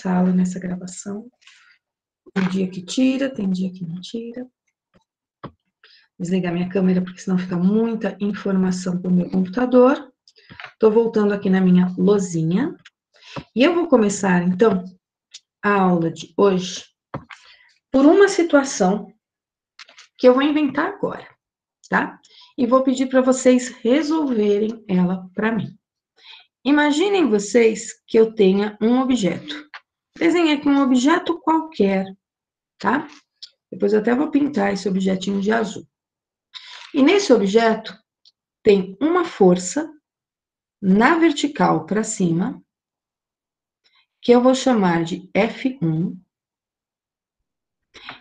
sala nessa gravação. Tem dia que tira, tem dia que não tira. Desligar minha câmera, porque senão fica muita informação para o meu computador. Estou voltando aqui na minha lousinha. E eu vou começar, então, a aula de hoje por uma situação que eu vou inventar agora, tá? E vou pedir para vocês resolverem ela para mim. Imaginem vocês que eu tenha um objeto. Desenhei aqui um objeto qualquer, tá? Depois eu até vou pintar esse objetinho de azul. E nesse objeto tem uma força na vertical para cima, que eu vou chamar de F1.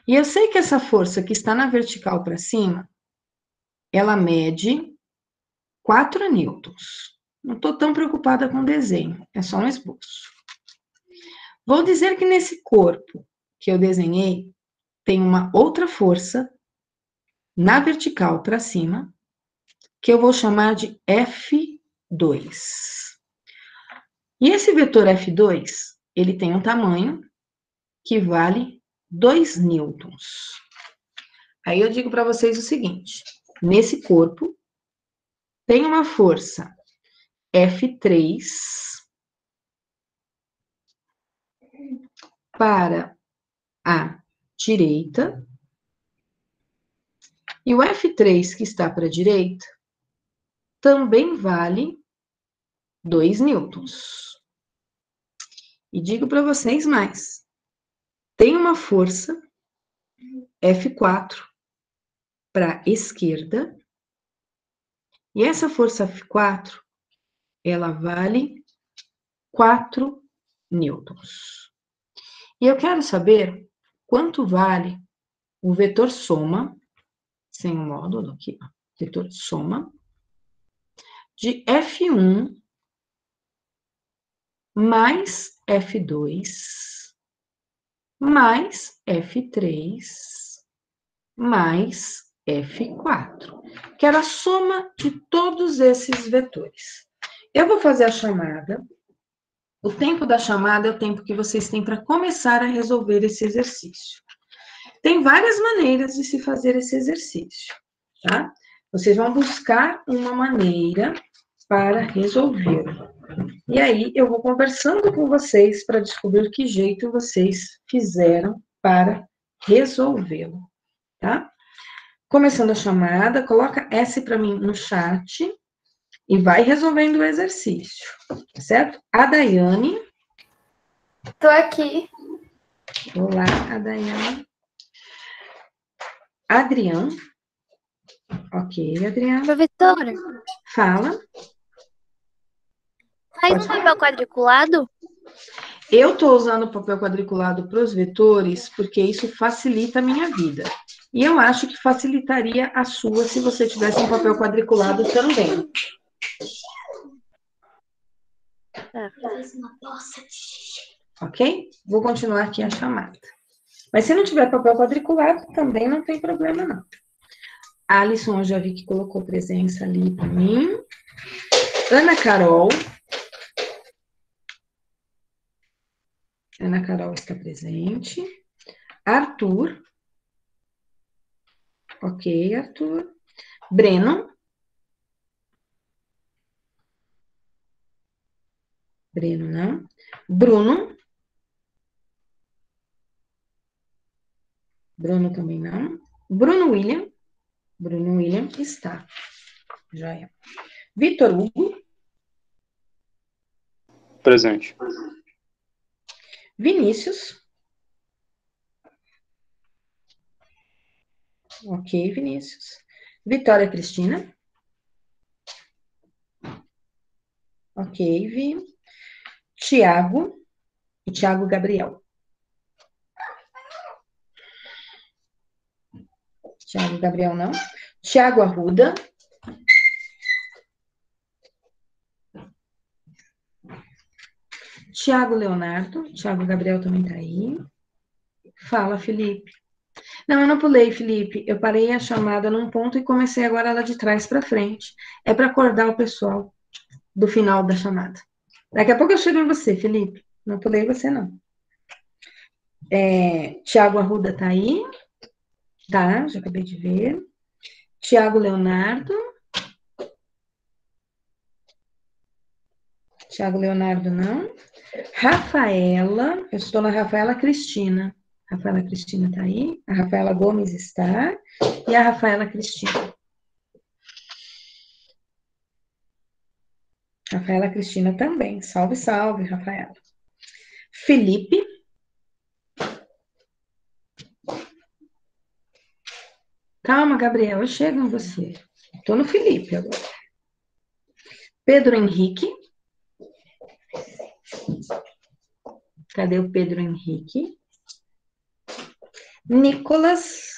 E eu sei que essa força que está na vertical para cima, ela mede 4 newtons. Não estou tão preocupada com o desenho, é só um esboço. Vou dizer que nesse corpo que eu desenhei, tem uma outra força na vertical para cima, que eu vou chamar de F2. E esse vetor F2, ele tem um tamanho que vale 2 newtons. Aí eu digo para vocês o seguinte, nesse corpo tem uma força F3 para a direita, e o F3 que está para a direita também vale 2 newtons. E digo para vocês mais, tem uma força F4 para a esquerda, e essa força F4, ela vale 4 newtons. E eu quero saber quanto vale o vetor soma, sem o módulo aqui, ó, vetor soma, de F1 mais F2 mais F3 mais F4. Quero a soma de todos esses vetores. Eu vou fazer a chamada. O tempo da chamada é o tempo que vocês têm para começar a resolver esse exercício. Tem várias maneiras de se fazer esse exercício, tá? Vocês vão buscar uma maneira para resolvê-lo. E aí, eu vou conversando com vocês para descobrir que jeito vocês fizeram para resolvê-lo, tá? Começando a chamada, coloca S para mim no chat e vai resolvendo o exercício, tá certo? A Daiane. Tô aqui. Olá, a Daiane. Adriano. Ok, Adriano. Professora, Fala. faz um papel quadriculado? Eu estou usando o papel quadriculado para os vetores porque isso facilita a minha vida. E eu acho que facilitaria a sua se você tivesse um papel quadriculado também. Tá. Ok? Vou continuar aqui a chamada. Mas se não tiver papel quadriculado, também não tem problema, não. Alisson, eu já vi que colocou presença ali para mim. Ana Carol. Ana Carol está presente. Arthur. Ok, Arthur. Breno. Breno, não. Bruno. Bruno também não. Bruno William. Bruno William está. Já é. Vitor Hugo. Presente. Vinícius. Ok, Vinícius. Vitória Cristina. Ok, Vi. Tiago. E Tiago Gabriel. Tiago Gabriel não. Tiago Arruda. Tiago Leonardo. Tiago Gabriel também está aí. Fala, Felipe. Não, eu não pulei, Felipe. Eu parei a chamada num ponto e comecei agora ela de trás para frente. É para acordar o pessoal do final da chamada. Daqui a pouco eu chego em você, Felipe. Não pulei você, não. Tiago Arruda tá aí? Tá, já acabei de ver. Tiago Leonardo. Tiago Leonardo, não. Rafaela, eu estou na Rafaela Cristina. Rafaela Cristina tá aí. A Rafaela Gomes está. E a Rafaela Cristina. Rafaela Cristina também. Salve, salve, Rafaela. Felipe. Calma, Gabriel, eu chego em você. Estou no Felipe agora. Pedro Henrique. Cadê o Pedro Henrique? Nicolas.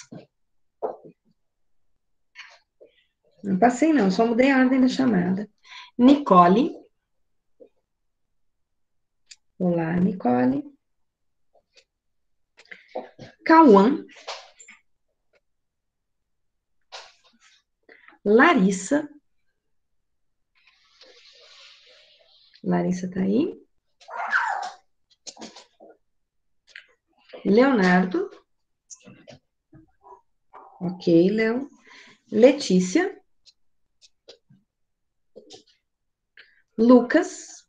Não passei, não, só mudei a ordem da chamada. Nicole. Olá, Nicole. Cauã. Larissa. Larissa tá aí. Leonardo. Ok, Léo. Letícia. Lucas.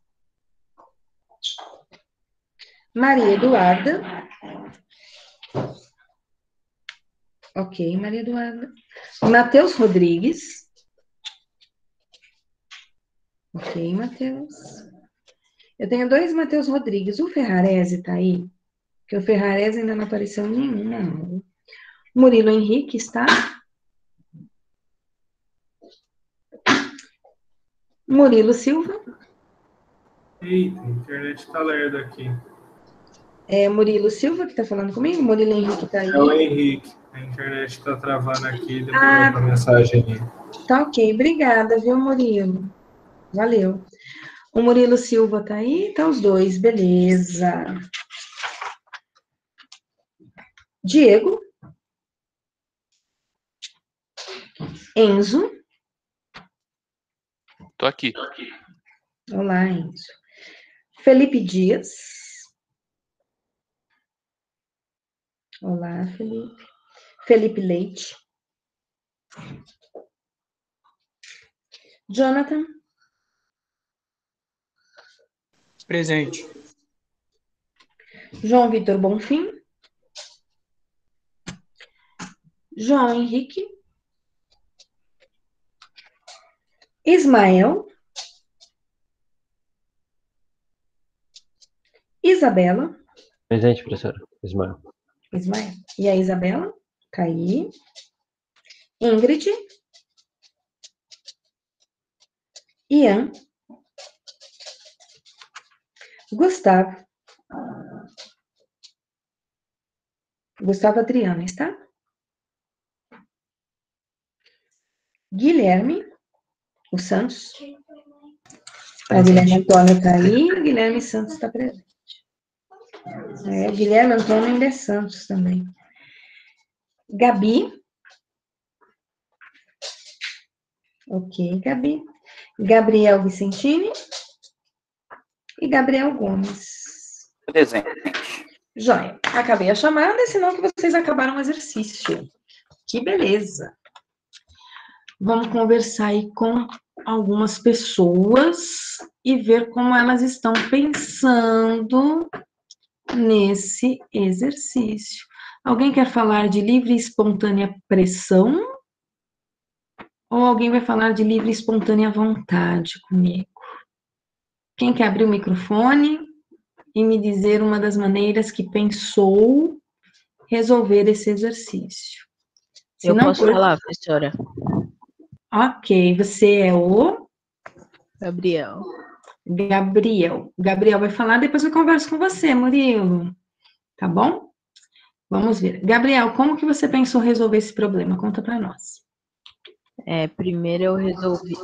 Maria Eduarda. Ok, Maria Eduarda. Matheus Rodrigues. Ok, Matheus. Eu tenho 2 Matheus Rodrigues. O Ferrarese tá aí? Porque o Ferrarese ainda não apareceu em nenhuma aula. Murilo Henrique está? Murilo Silva? Eita, a internet tá lerda aqui. É Murilo Silva que está falando comigo? Murilo Henrique está aí? É o Henrique. A internet tá travando aqui, demorou pra mensagem aí. Tá ok, obrigada, viu, Murilo? Valeu. O Murilo Silva tá aí? Tá os 2, beleza. Diego? Enzo? Tô aqui. Olá, Enzo. Felipe Dias? Olá, Felipe. Felipe Leite? Jonathan? Presente. João Vitor Bonfim? João Henrique? Ismael? Isabela? Presente, professora. Ismael. Ismael. E a Isabela? Caí. Ingrid? Ian? Gustavo? Gustavo Adriano, está? Guilherme? O Santos? O Guilherme Antônio está aí. O Guilherme Santos está presente. Guilherme Antônio ainda é Santos também. Gabi? Ok, Gabi. Gabriel Vicentini? E Gabriel Gomes. Presente. Joia. Acabei a chamada, senão que vocês acabaram o exercício. Que beleza. Vamos conversar aí com algumas pessoas e ver como elas estão pensando nesse exercício. Alguém quer falar de livre e espontânea pressão? Ou alguém vai falar de livre e espontânea vontade comigo? Quem quer abrir o microfone e me dizer uma das maneiras que pensou resolver esse exercício? Eu posso falar, professora? Ok, você é o? Gabriel. Gabriel vai falar, depois eu converso com você, Murilo. Tá bom? Vamos ver. Gabriel, como que você pensou resolver esse problema? Conta para nós. Primeiro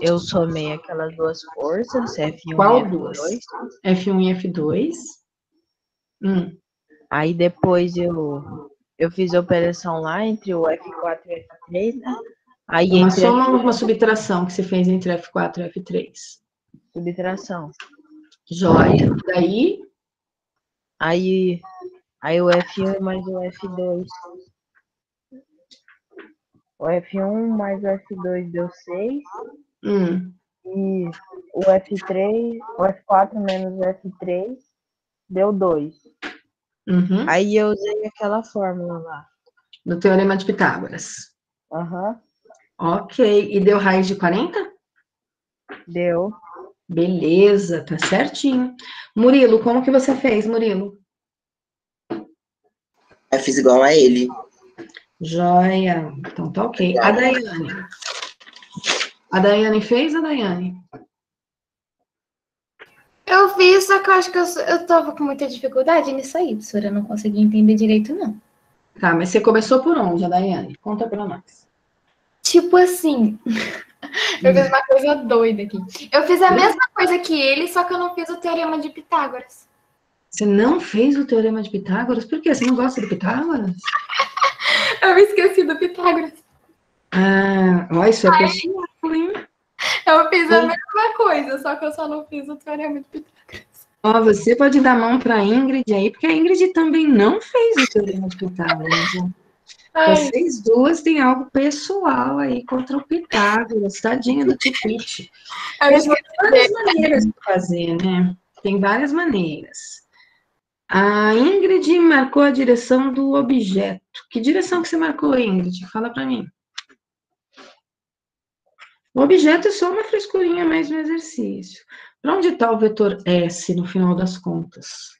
eu somei aquelas 2 forças, F1 Qual e duas? F2. F1 e F2. Aí depois eu fiz a operação lá entre o F4 e o F3, né? Aí Uma soma ou uma subtração que você fez entre F4 e F3? Subtração. Joia. Daí? Aí Aí o F1 mais o F2. O F1 mais o F2 deu 6. E o F3, o F4 menos o F3 deu 2. Uhum. Aí eu usei aquela fórmula lá. Do Teorema de Pitágoras. Aham, Ok. E deu raiz de 40? deu. Beleza, tá certinho. Murilo, como que você fez, Murilo? Eu fiz igual a ele. Joia. Então tá ok. A Daiane. A Daiane fez, a Daiane? Eu fiz, só que eu acho que eu tava com muita dificuldade nisso aí, professora. Eu não consegui entender direito, não. Tá, mas você começou por onde, a Daiane? Conta pra nós. Tipo assim, eu fiz uma coisa doida aqui. Eu fiz a mesma coisa que ele, só que eu não fiz o Teorema de Pitágoras. Você não fez o Teorema de Pitágoras? Por quê? Você não gosta do Pitágoras? Eu esqueci do Pitágoras. Ah, ó, isso é pessoal, hein? Eu fiz a mesma coisa, só que eu só não fiz o Teorema de Pitágoras. Ó, você pode dar mão para a Ingrid aí, porque a Ingrid também não fez o Teorema de Pitágoras. Né? Vocês duas têm algo pessoal aí contra o Pitágoras, tadinha do Tipite. Tem várias maneiras de fazer, né? Tem várias maneiras. A Ingrid marcou a direção do objeto. Que direção que você marcou, Ingrid? Fala para mim. O objeto é só uma frescurinha mais no exercício. Para onde está o vetor S no final das contas?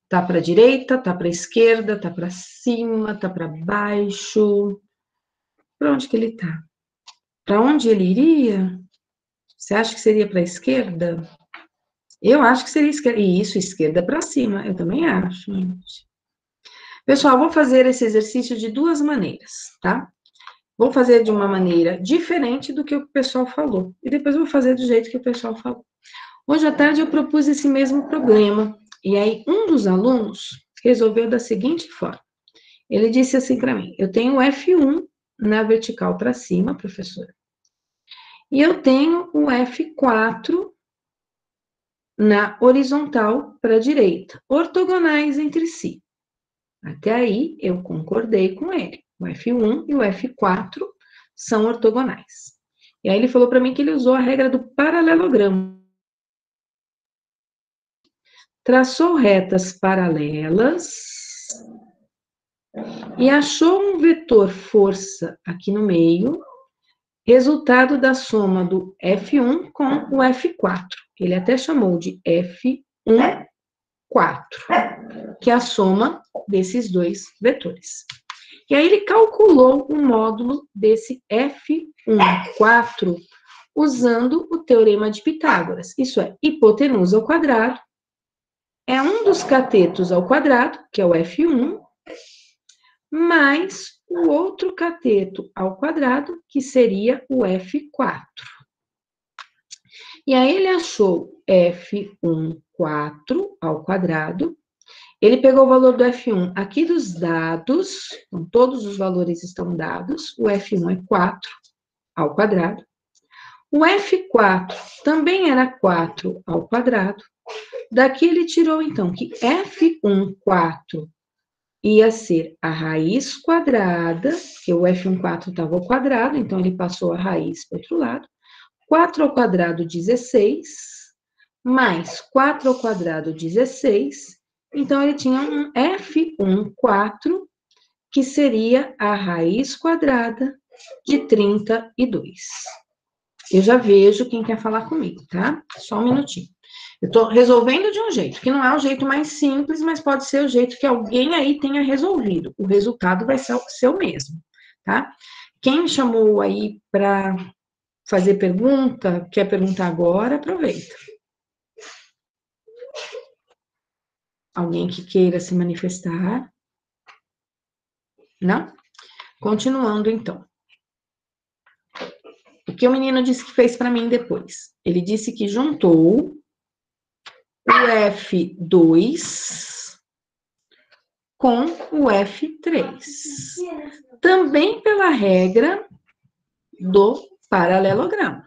Tá para a direita, tá para a esquerda, tá para cima, tá para baixo? Para onde que ele está? Para onde ele iria? Você acha que seria para a esquerda? Eu acho que seria esquerda. E isso, esquerda para cima. Eu também acho, gente. Pessoal, vou fazer esse exercício de duas maneiras, tá? Vou fazer de uma maneira diferente do que o pessoal falou. E depois vou fazer do jeito que o pessoal falou. Hoje à tarde eu propus esse mesmo problema. E aí, um dos alunos resolveu da seguinte forma. Ele disse assim para mim, eu tenho o F1 na vertical para cima, professora. E eu tenho o F4 na horizontal para a direita, ortogonais entre si. Até aí, eu concordei com ele. O F1 e o F4 são ortogonais. E aí ele falou para mim que ele usou a regra do paralelogramo. Traçou retas paralelas e achou um vetor força aqui no meio, resultado da soma do F1 com o F4. Ele até chamou de F1, 4, que é a soma desses dois vetores. E aí ele calculou o módulo desse F1, 4, usando o Teorema de Pitágoras. Isso é, hipotenusa ao quadrado é um dos catetos ao quadrado, que é o F1, mais o outro cateto ao quadrado, que seria o F4. E aí ele achou F1, 4 ao quadrado. Ele pegou o valor do F1 aqui dos dados, então todos os valores estão dados. O F1 é 4 ao quadrado. O F4 também era 4 ao quadrado. Daqui ele tirou, então, que F1, 4 ia ser a raiz quadrada, que o F1, 4 estava ao quadrado, então ele passou a raiz para o outro lado. 4 ao quadrado, 16, mais 4 ao quadrado, 16. Então, ele tinha um F1, 4, que seria a raiz quadrada de 32. Eu já vejo quem quer falar comigo, tá? Só um minutinho. Eu tô resolvendo de um jeito, que não é o jeito mais simples, mas pode ser o jeito que alguém aí tenha resolvido. O resultado vai ser o mesmo, tá? Quem me chamou aí para fazer pergunta, quer perguntar agora, aproveita. Alguém que queira se manifestar? Não? Continuando, então. O que o menino disse que fez para mim depois? Ele disse que juntou o F2 com o F3. Também pela regra do paralelogramo.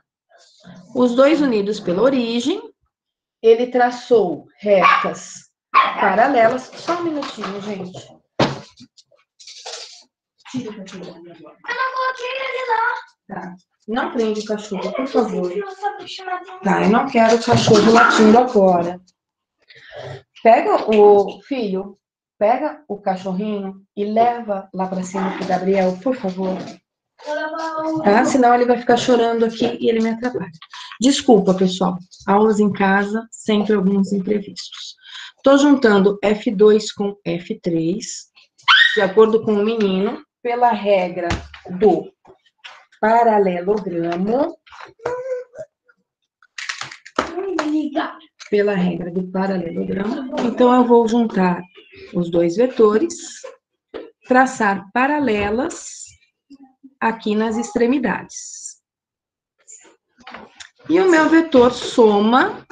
Os dois unidos pela origem, ele traçou retas paralelas. Só um minutinho, gente. Tira o cachorro agora. Eu não coloquei ele lá. Tá. Não prende o cachorro, por favor. Tá, eu não quero o cachorro latindo agora. Pega o filho, pega o cachorrinho e leva lá pra cima pro Gabriel, por favor. Tá? Senão ele vai ficar chorando aqui e ele me atrapalha. Desculpa, pessoal. Aulas em casa, sempre alguns imprevistos. Tô juntando F2 com F3, de acordo com o menino, pela regra do paralelogramo. Pela regra do paralelogramo. Então, eu vou juntar os dois vetores, traçar paralelas aqui nas extremidades. E o meu vetor soma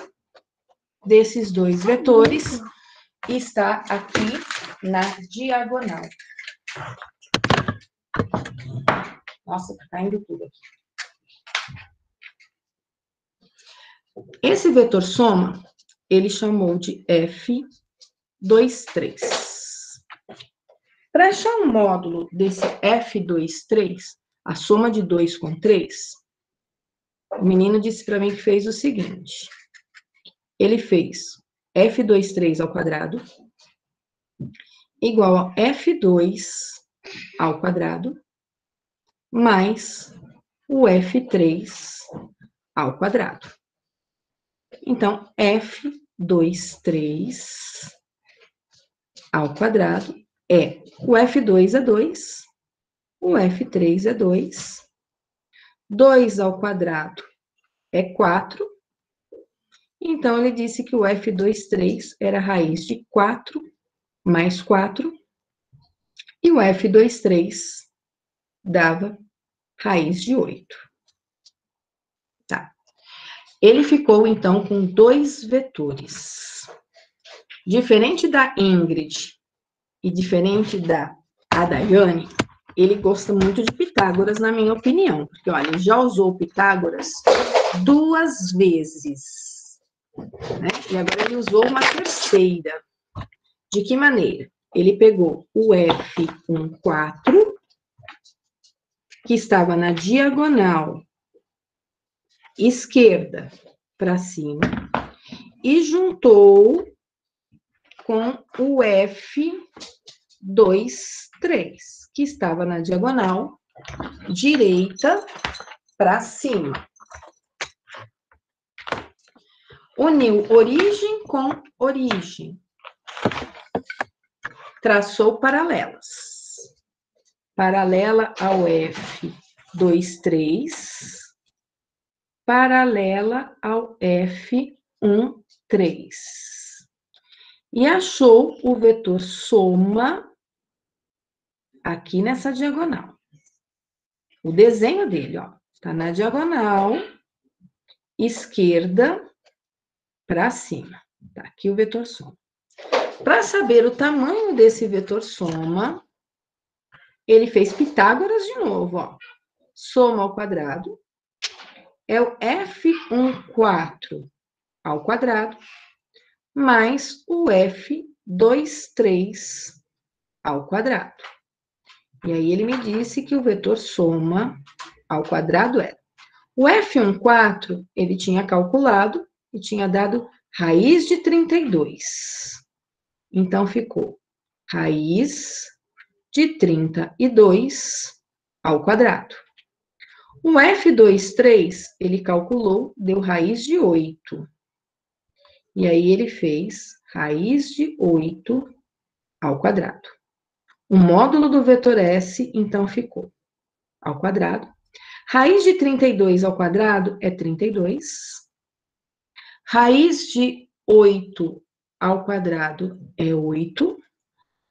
desses dois vetores está aqui na diagonal. Nossa, tá caindo tudo aqui. Esse vetor soma, ele chamou de F23. Para achar um módulo desse F23, a soma de 2 com 3, o menino disse para mim que fez o seguinte. Ele fez F23 ao quadrado igual a F2 ao quadrado mais o F3 ao quadrado. Então, F23 ao quadrado é o F2 é 2, o F3 é 2, 2 ao quadrado é 4, então ele disse que o F23 era a raiz de 4 mais 4, e o F23 dava raiz de 8. Tá. Ele ficou, então, com dois vetores. Diferente da Ingrid e diferente da Daiane, ele gosta muito de Pitágoras, na minha opinião. Porque, olha, ele já usou Pitágoras 2 vezes. Né? E agora ele usou uma terceira. De que maneira? Ele pegou o F14, que estava na diagonal esquerda para cima, e juntou com o F23, que estava na diagonal direita para cima. Uniu origem com origem. Traçou paralelas. Paralela ao F23, paralela ao F13. E achou o vetor soma aqui nessa diagonal. O desenho dele, ó, tá na diagonal esquerda para cima. Tá aqui o vetor soma. Para saber o tamanho desse vetor soma, ele fez Pitágoras de novo, ó. Soma ao quadrado é o F14 ao quadrado mais o F23 ao quadrado. E aí ele me disse que o vetor soma ao quadrado era. O F14, ele tinha calculado e tinha dado raiz de 32. Então, ficou raiz de 32 ao quadrado. O F23, ele calculou, deu raiz de 8. E aí, ele fez raiz de 8 ao quadrado. O módulo do vetor S, então, ficou ao quadrado. Raiz de 32 ao quadrado é 32. Raiz de 8 ao quadrado é 8.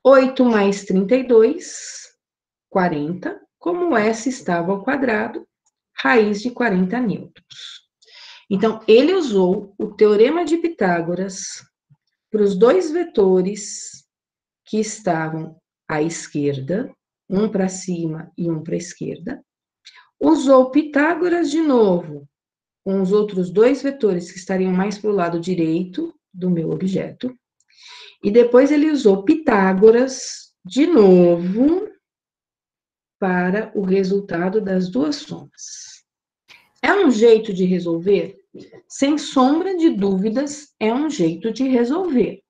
8 mais 32, 40. Como o S estava ao quadrado, raiz de 40 nêutrons. Então, ele usou o teorema de Pitágoras para os dois vetores que estavam à esquerda, um para cima e um para a esquerda. Usou Pitágoras de novo com os outros dois vetores que estariam mais para o lado direito do meu objeto. E depois ele usou Pitágoras de novo para o resultado das duas somas. É um jeito de resolver? Sem sombra de dúvidas, é um jeito de resolver.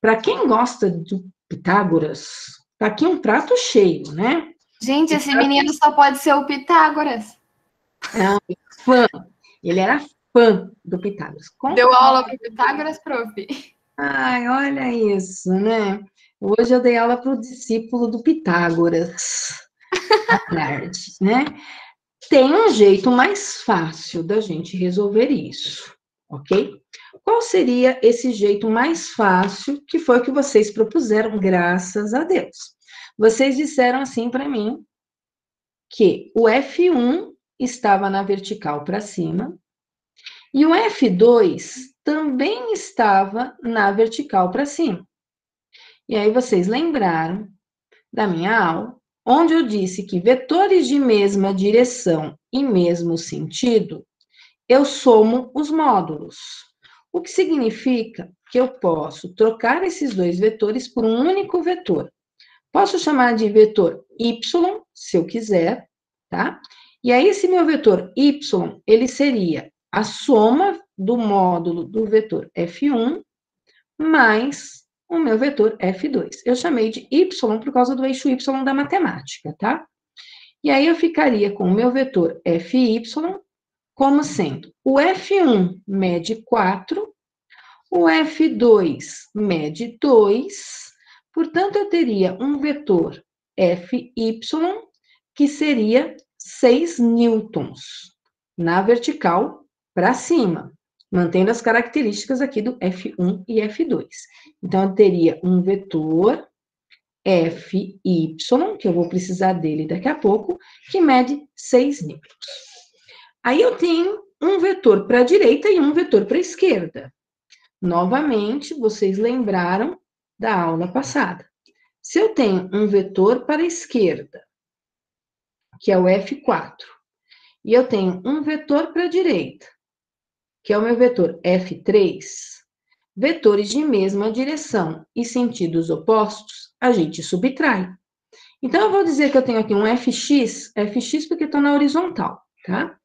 Para quem gosta do Pitágoras, tá aqui um prato cheio, né? Gente, esse menino só pode ser o Pitágoras. Fã. Ele era fã do Pitágoras. Deu aula para o Pitágoras, prof. Ai, olha isso, né? Hoje eu dei aula para o discípulo do Pitágoras, à tarde, né? Tem um jeito mais fácil da gente resolver isso, ok? Qual seria esse jeito mais fácil que foi o que vocês propuseram, graças a Deus? Vocês disseram assim para mim que o F1 estava na vertical para cima e o F2 também estava na vertical para cima. E aí vocês lembraram da minha aula, onde eu disse que vetores de mesma direção e mesmo sentido, eu somo os módulos. O que significa que eu posso trocar esses dois vetores por um único vetor. Posso chamar de vetor y, se eu quiser, tá? E aí, esse meu vetor y, ele seria a soma do módulo do vetor F1 mais o meu vetor F2. Eu chamei de y por causa do eixo y da matemática, tá? E aí, eu ficaria com o meu vetor Fy como sendo o F1 mede 4, o F2 mede 2, portanto, eu teria um vetor Fy que seria 6 newtons na vertical para cima, mantendo as características aqui do F1 e F2. Então, eu teria um vetor Fy, que eu vou precisar dele daqui a pouco, que mede 6 newtons. Aí eu tenho um vetor para a direita e um vetor para a esquerda. Novamente, vocês lembraram da aula passada. Se eu tenho um vetor para a esquerda, que é o F4, e eu tenho um vetor para a direita, que é o meu vetor F3, vetores de mesma direção e sentidos opostos, a gente subtrai. Então, eu vou dizer que eu tenho aqui um Fx porque está na horizontal, tá?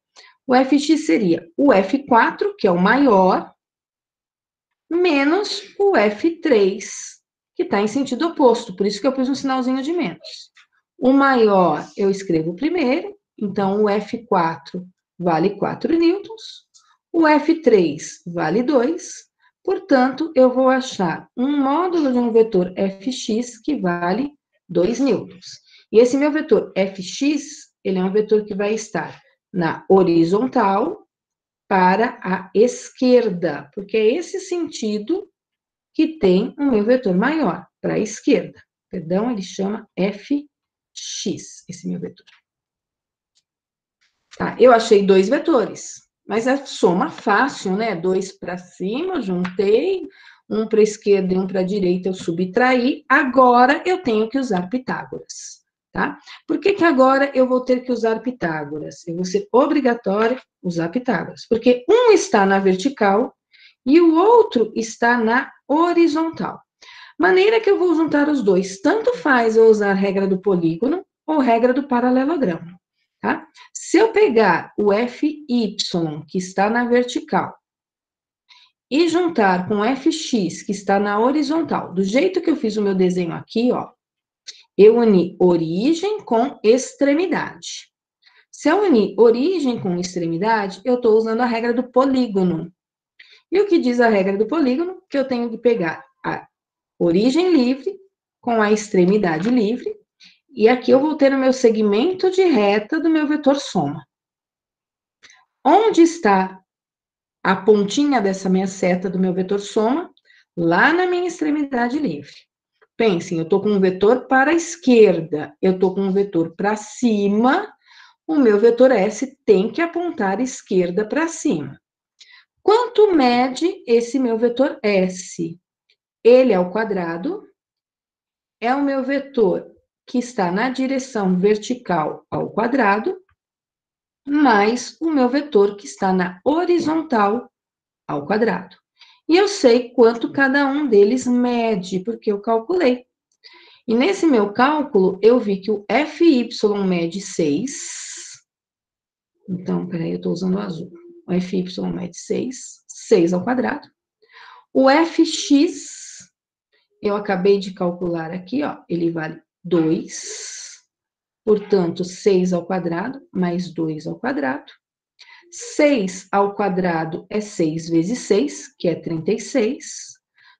O Fx seria o F4, que é o maior, menos o F3, que está em sentido oposto, por isso que eu pus um sinalzinho de menos. O maior eu escrevo primeiro, então o F4 vale 4 newtons, o F3 vale 2, portanto, eu vou achar um módulo de um vetor Fx que vale 2 newtons. E esse meu vetor Fx, ele é um vetor que vai estar na horizontal para a esquerda, porque é esse sentido que tem o meu vetor maior, para a esquerda. Perdão, ele chama Fx, esse meu vetor. Tá, eu achei 2 vetores, mas é soma fácil, né? 2 para cima, juntei, um para a esquerda e um para a direita, eu subtraí. Agora eu tenho que usar Pitágoras. Tá? Por que agora eu vou ter que usar Pitágoras? Eu vou ser obrigatório usar Pitágoras, porque um está na vertical e o outro está na horizontal. Maneira que eu vou juntar os dois, tanto faz eu usar a regra do polígono ou regra do paralelogramo, tá? Se eu pegar o Fy, que está na vertical, e juntar com o Fx, que está na horizontal, do jeito que eu fiz o meu desenho aqui, ó, eu uni origem com extremidade. Se eu unir origem com extremidade, eu estou usando a regra do polígono. E o que diz a regra do polígono? Que eu tenho que pegar a origem livre com a extremidade livre, e aqui eu vou ter o meu segmento de reta do meu vetor soma. Onde está a pontinha dessa minha seta do meu vetor soma? Lá na minha extremidade livre. Pensem, eu estou com um vetor para a esquerda, eu estou com um vetor para cima, o meu vetor S tem que apontar esquerda para cima. Quanto mede esse meu vetor S? Ele ao quadrado é o meu vetor que está na direção vertical ao quadrado, mais o meu vetor que está na horizontal ao quadrado. e eu sei quanto cada um deles mede, porque eu calculei. E nesse meu cálculo, eu vi que o FY mede 6. Então, peraí, eu estou usando o azul. O FY mede 6, 6 ao quadrado. O FX, eu acabei de calcular aqui, ó, ele vale 2. Portanto, 6 ao quadrado mais 2 ao quadrado. 6 ao quadrado é 6 vezes 6, que é 36.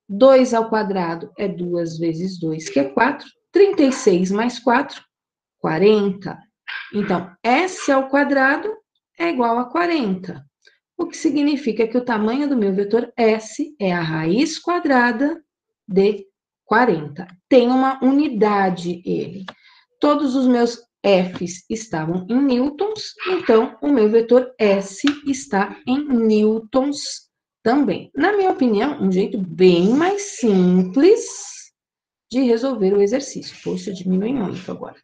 2 ao quadrado é 2 vezes 2, que é 4. 36 mais 4, 40. Então, S ao quadrado é igual a 40. O que significa que o tamanho do meu vetor S é a raiz quadrada de 40. Tem uma unidade ele. Todos os meus F's estavam em newtons, então o meu vetor S está em newtons também. Na minha opinião, um jeito bem mais simples de resolver o exercício. Poxa, diminui muito agora.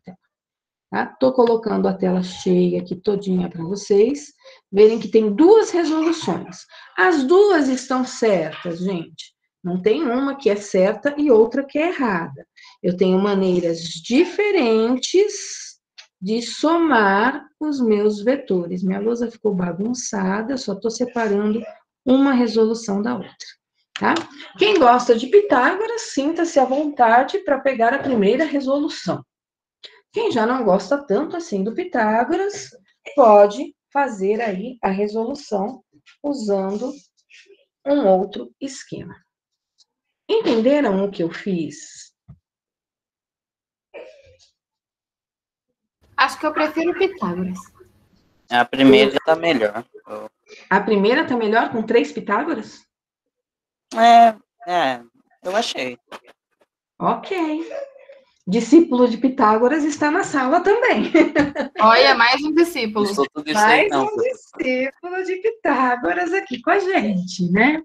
Tá? Tô colocando a tela cheia aqui todinha para vocês verem que tem duas resoluções. As duas estão certas, gente. Não tem uma que é certa e outra que é errada. Eu tenho maneiras diferentes de somar os meus vetores. Minha lousa ficou bagunçada, só estou separando uma resolução da outra. Tá? Quem gosta de Pitágoras, sinta-se à vontade para pegar a primeira resolução. Quem já não gosta tanto assim do Pitágoras, pode fazer aí a resolução usando um outro esquema. Entenderam o que eu fiz? Acho que eu prefiro Pitágoras. A primeira tá melhor. A primeira tá melhor com 3 Pitágoras? Eu achei. Ok. Discípulo de Pitágoras está na sala também. Olha, mais um discípulo. Não sou tudo isso aí, Mais não. um discípulo de Pitágoras aqui com a gente, né?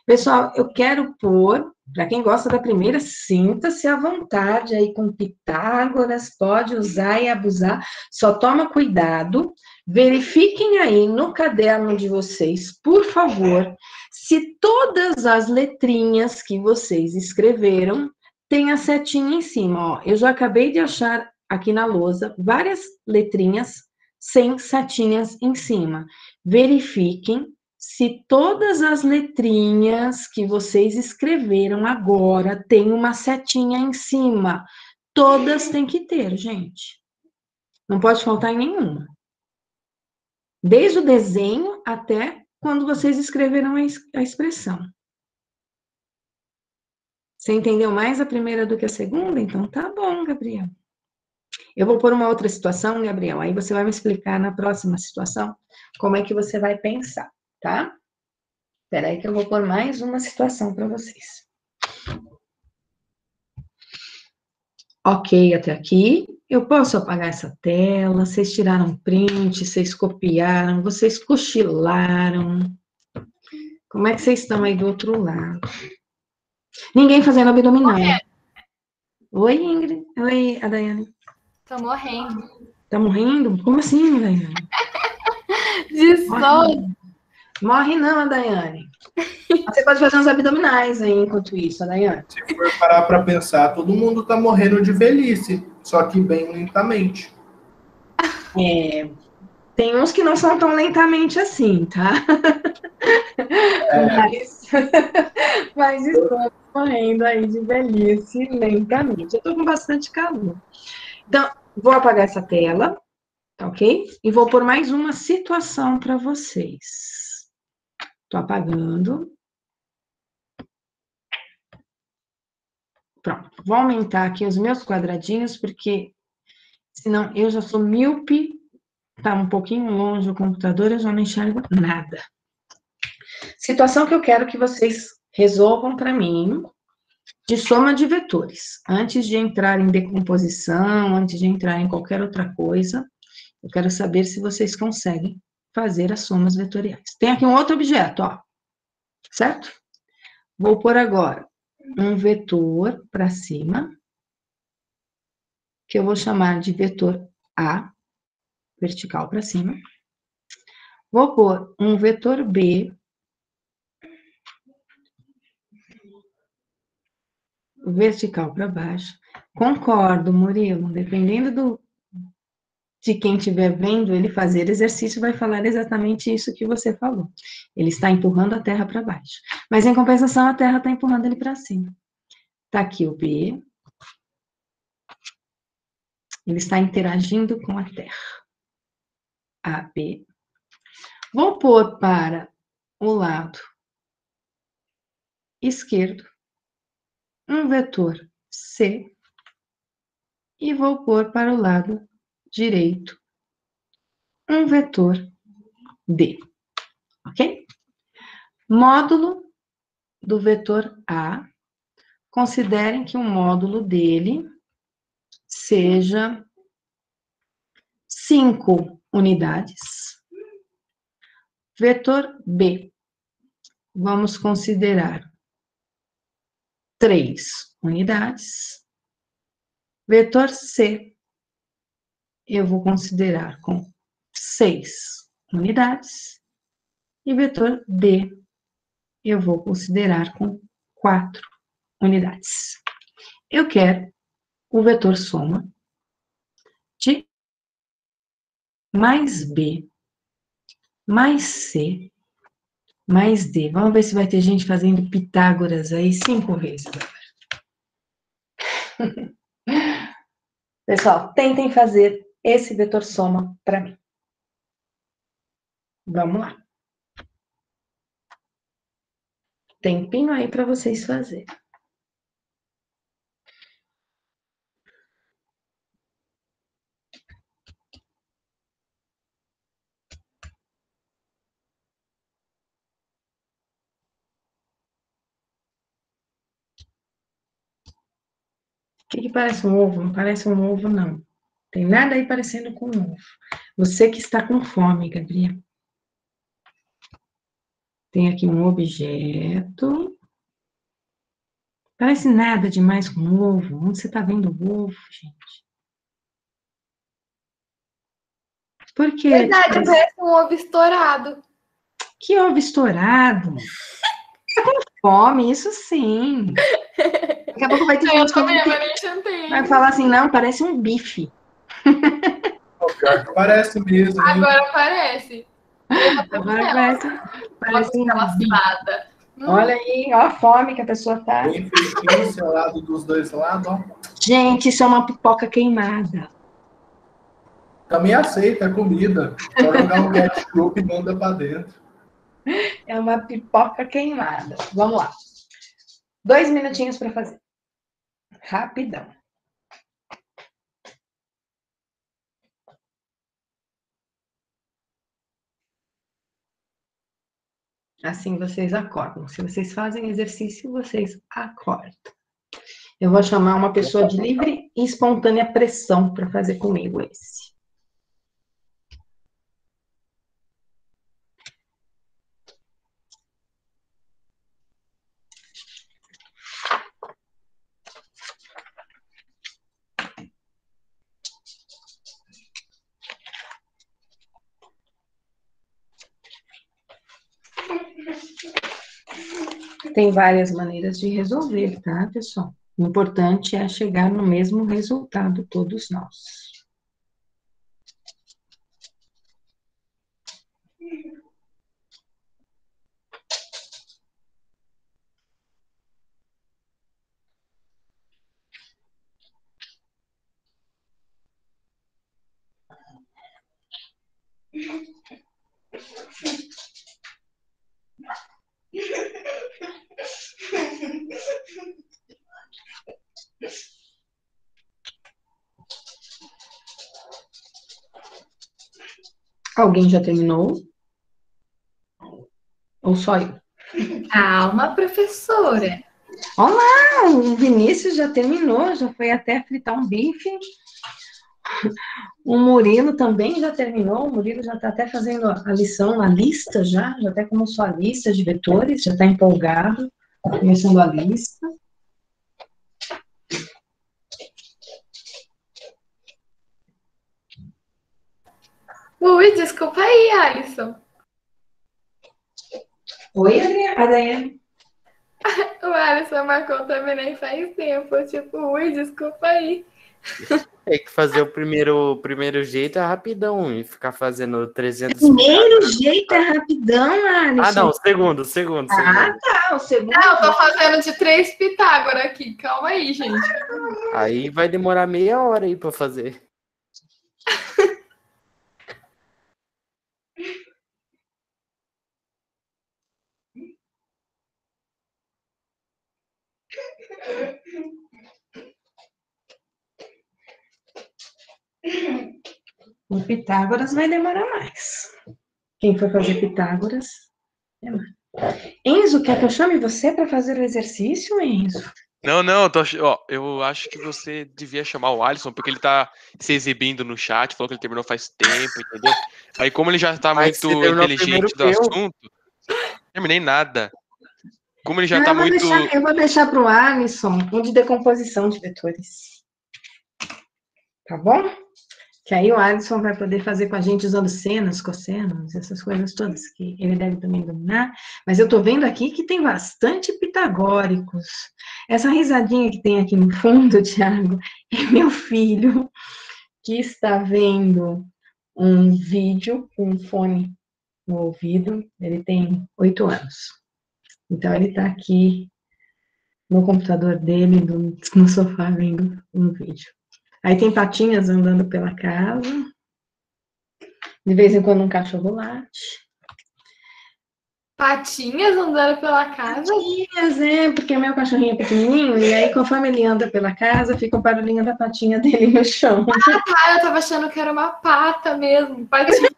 Pessoal, eu quero pôr, para quem gosta da primeira, sinta-se à vontade aí com Pitágoras, pode usar e abusar, só toma cuidado, verifiquem aí no caderno de vocês, por favor, se todas as letrinhas que vocês escreveram têm a setinha em cima, ó. Eu já acabei de achar aqui na lousa várias letrinhas sem setinhas em cima. Verifiquem se todas as letrinhas que vocês escreveram agora têm uma setinha em cima. Todas têm que ter, gente. Não pode faltar em nenhuma. Desde o desenho até quando vocês escreveram a expressão. Você entendeu mais a primeira do que a segunda? Então tá bom, Gabriel. Eu vou pôr uma outra situação, Gabriel, aí você vai me explicar na próxima situação como é que você vai pensar, tá? Espera aí que eu vou pôr mais uma situação para vocês. Ok, até aqui. Eu posso apagar essa tela, vocês tiraram print, vocês copiaram, vocês cochilaram. Como é que vocês estão aí do outro lado? Ninguém fazendo abdominal. Oi, Ingrid. Oi, a Daiane. Tô morrendo. Tá morrendo? Como assim, Daiane? De sono. Morre não, Daiane. Você pode fazer uns abdominais aí enquanto isso, Daiane. Se for parar para pensar, todo mundo tá morrendo de velhice, só que bem lentamente. Tem uns que não são tão lentamente assim, tá? Mas estou morrendo aí de velhice lentamente. Eu tô com bastante calor. Então, vou apagar essa tela, tá ok? E vou pôr mais uma situação para vocês. Tô apagando. Pronto. Vou aumentar aqui os meus quadradinhos, porque senão eu já sou míope, tá um pouquinho longe do computador, eu já não enxergo nada. Situação que eu quero que vocês resolvam para mim, de soma de vetores. Antes de entrar em decomposição, antes de entrar em qualquer outra coisa, eu quero saber se vocês conseguem fazer as somas vetoriais. Tem aqui um outro objeto, ó. Certo? Vou pôr agora um vetor para cima, que eu vou chamar de vetor A, vertical para cima. Vou pôr um vetor B, vertical para baixo. Concordo, Murilo. Dependendo de quem estiver vendo ele fazer exercício, vai falar exatamente isso que você falou. Ele está empurrando a terra para baixo. Mas, em compensação, a terra está empurrando ele para cima. Está aqui o B. Ele está interagindo com a terra. AB. Vou pôr para o lado esquerdo um vetor C e vou pôr para o lado direito um vetor D, ok? Módulo do vetor A, considerem que o módulo dele seja 5 unidades. Vetor B, vamos considerar 3 unidades. Vetor C, eu vou considerar com 6 unidades. E vetor D, eu vou considerar com 4 unidades. Eu quero o vetor soma de mais B, mais C, mais D. Vamos ver se vai ter gente fazendo Pitágoras aí 5 vezes agora. Pessoal, tentem fazer esse vetor soma para mim. Vamos lá. Tempinho aí para vocês fazerem. O que parece um ovo? Não parece um ovo, não. Tem nada aí parecendo com um ovo. Você que está com fome, Gabriel. Tem aqui um objeto. Parece nada demais com um ovo. Onde você está vendo o ovo, gente? Por quê? Verdade, parece um ovo estourado. Que ovo estourado? Tá com fome, isso sim. Daqui a pouco vai ter gente que vai falar assim, não, parece um bife. Pior que parece mesmo, hein? Agora parece. Agora parece um lascada. Olha aí, ó a fome que a pessoa tá. Bem fresquinho, selado dos dois lados, ó. Gente, isso é uma pipoca queimada. Também aceita, é comida. Só jogar um ketchup e manda pra dentro. É uma pipoca queimada. Vamos lá. 2 minutinhos para fazer. Rapidão. Assim vocês acordam. Se vocês fazem exercício, vocês acordam. Eu vou chamar uma pessoa de livre e espontânea pressão para fazer comigo esse. Tem várias maneiras de resolver, tá, pessoal? O importante é chegar no mesmo resultado, todos nós. Alguém já terminou? Ou só eu? Calma, professora. Olá, o Vinícius já terminou, já foi até fritar um bife. O Murilo também já terminou, o Murilo já está até fazendo a lição, a lista já até começou a lista de vetores, já está empolgado, começando a lista. Ui, desculpa aí, Alisson. Oi, Adriana. O Alisson marcou também nem faz tempo. Tipo, ui, desculpa aí. Tem que fazer o primeiro jeito é rapidão e ficar fazendo 300 Primeiro Pitágoras. jeito é rapidão, Alisson. Ah, não, segundo. Ah, tá, o segundo. Não, eu tô fazendo de 3 Pitágoras aqui. Calma aí, gente. Aí vai demorar meia hora aí pra fazer. O Pitágoras vai demorar mais. Quem for fazer Pitágoras, demora. Enzo, quer que eu chame você para fazer o exercício, Enzo? Não, eu acho que você devia chamar o Alisson, porque ele tá se exibindo no chat, falou que ele terminou faz tempo, entendeu? Aí como ele já tá Mas você muito terminou inteligente do primeiro que eu. assunto, terminei nada. Como ele já tá muito... Eu vou deixar para o Alisson um de decomposição de vetores. Tá bom? Que aí o Alisson vai poder fazer com a gente usando senos, cossenos, essas coisas todas que ele deve também dominar. Mas eu tô vendo aqui que tem bastante pitagóricos. Essa risadinha que tem aqui no fundo, Thiago, é meu filho que está vendo um vídeo com um fone no ouvido. Ele tem 8 anos. Então ele está aqui no computador dele, no sofá, vendo um vídeo. Aí tem patinhas andando pela casa. De vez em quando um cachorro late. Patinhas andando pela casa? Patinhas, porque meu cachorrinho é pequenininho, e aí conforme ele anda pela casa, fica o barulhinho da patinha dele no chão. Ah, tá, eu tava achando que era uma pata mesmo. Patinha.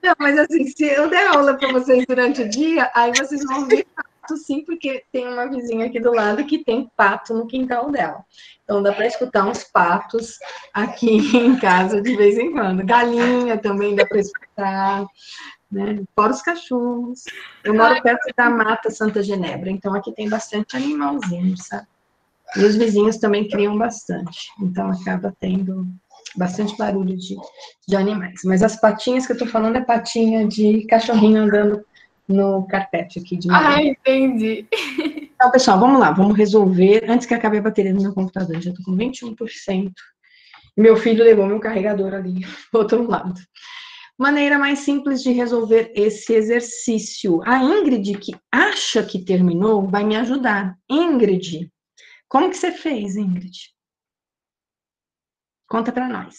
Não, mas assim, se eu der aula para vocês durante o dia, aí vocês vão ver pato sim, porque tem uma vizinha aqui do lado que tem pato no quintal dela. Então dá para escutar uns patos aqui em casa de vez em quando. Galinha também dá para escutar, né? Fora os cachorros. Eu moro perto da Mata Santa Genebra, então aqui tem bastante animalzinho, sabe? E os vizinhos também criam bastante, então acaba tendo bastante barulho de animais. Mas as patinhas que eu tô falando é patinha de cachorrinho andando no carpete aqui de madeira. Ah, entendi. Então, pessoal, vamos lá, vamos resolver, antes que acabe a bateria do meu computador, já tô com 21%, e meu filho levou meu carregador ali do outro lado. Maneira mais simples de resolver esse exercício. A Ingrid, que acha que terminou, vai me ajudar. Ingrid, como que você fez, Ingrid? Conta para nós.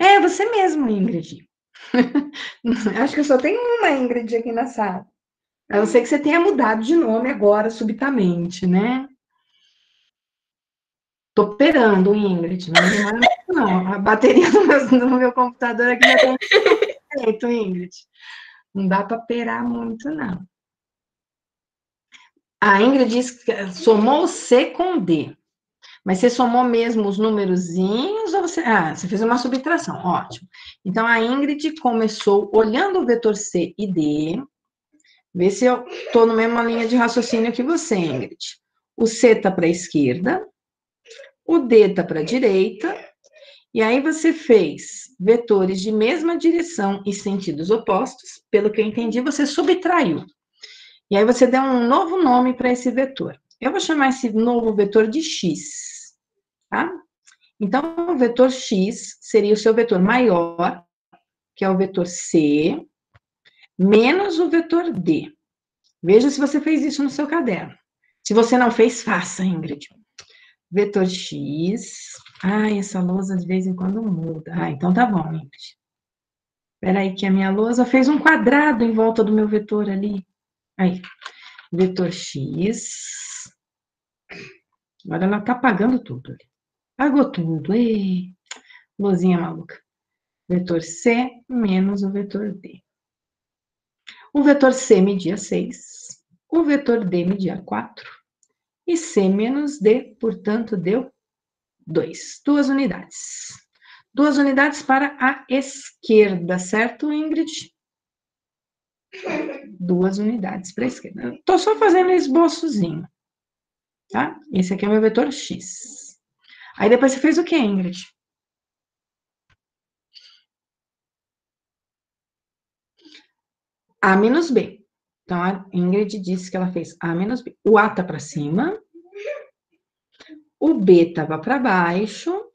É, você mesmo, Ingrid. Acho que eu só tenho uma Ingrid aqui na sala. A não ser que você tenha mudado de nome agora, subitamente, né? Tô operando, Ingrid. Não, a bateria do meu computador aqui já tem feito, Ingrid. Não dá para operar muito, não. A Ingrid diz que somou C com D. Mas você somou mesmo os numerozinhos ou você... Ah, você fez uma subtração, ótimo. Então, a Ingrid começou olhando o vetor C e D. Vê se eu estou na mesma linha de raciocínio que você, Ingrid. O C está para a esquerda, o D está para a direita, e aí você fez vetores de mesma direção e sentidos opostos. Pelo que eu entendi, você subtraiu. E aí você deu um novo nome para esse vetor. Eu vou chamar esse novo vetor de X. Tá? Então, o vetor x seria o seu vetor maior, que é o vetor c, menos o vetor d. Veja se você fez isso no seu caderno. Se você não fez, faça, Ingrid. Vetor x. Ai, essa lousa de vez em quando muda. Ah, então tá bom, Ingrid. Espera aí que a minha lousa fez um quadrado em volta do meu vetor ali. Aí, vetor x. Agora ela tá apagando tudo ali. Apagou tudo. Ei, luzinha maluca. Vetor C menos o vetor D. O vetor C media 6, o vetor D media 4, e C menos D, portanto, deu 2. 2 unidades. 2 unidades para a esquerda, certo, Ingrid? 2 unidades para a esquerda. Estou só fazendo esboçozinho. Tá? Esse aqui é o meu vetor X. Aí depois você fez o que, Ingrid? A menos B. Então, a Ingrid disse que ela fez A menos B. O A tá para cima. O B estava para baixo.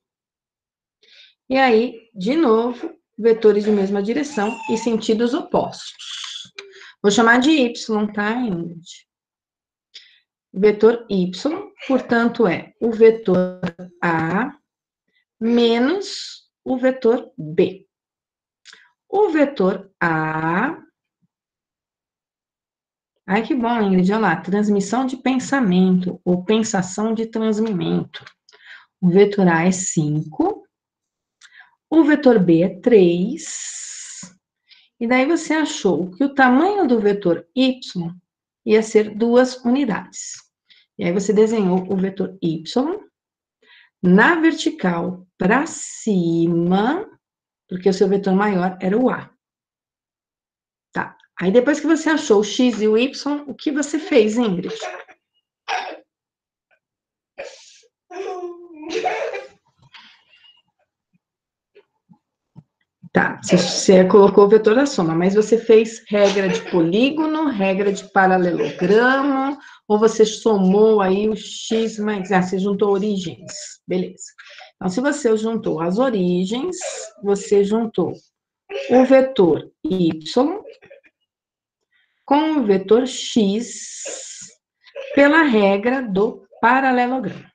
E aí, de novo, vetores de mesma direção e sentidos opostos. Vou chamar de Y, tá, Ingrid? O vetor Y, portanto, é o vetor A menos o vetor B. O vetor A... Ai, que bom, Ingrid, olha lá, transmissão de pensamento, ou pensação de transmimento. O vetor A é 5, o vetor B é 3, e daí você achou que o tamanho do vetor Y ia ser 2 unidades. E aí você desenhou o vetor Y na vertical para cima, porque o seu vetor maior era o A. Tá. Aí depois que você achou o X e o Y, o que você fez, Ingrid? Tá, você colocou o vetor da soma, mas você fez regra de polígono, regra de paralelogramo, ou você somou aí o X mais... Ah, você juntou origens, beleza. Então, se você juntou as origens, você juntou o vetor Y com o vetor X pela regra do paralelogramo.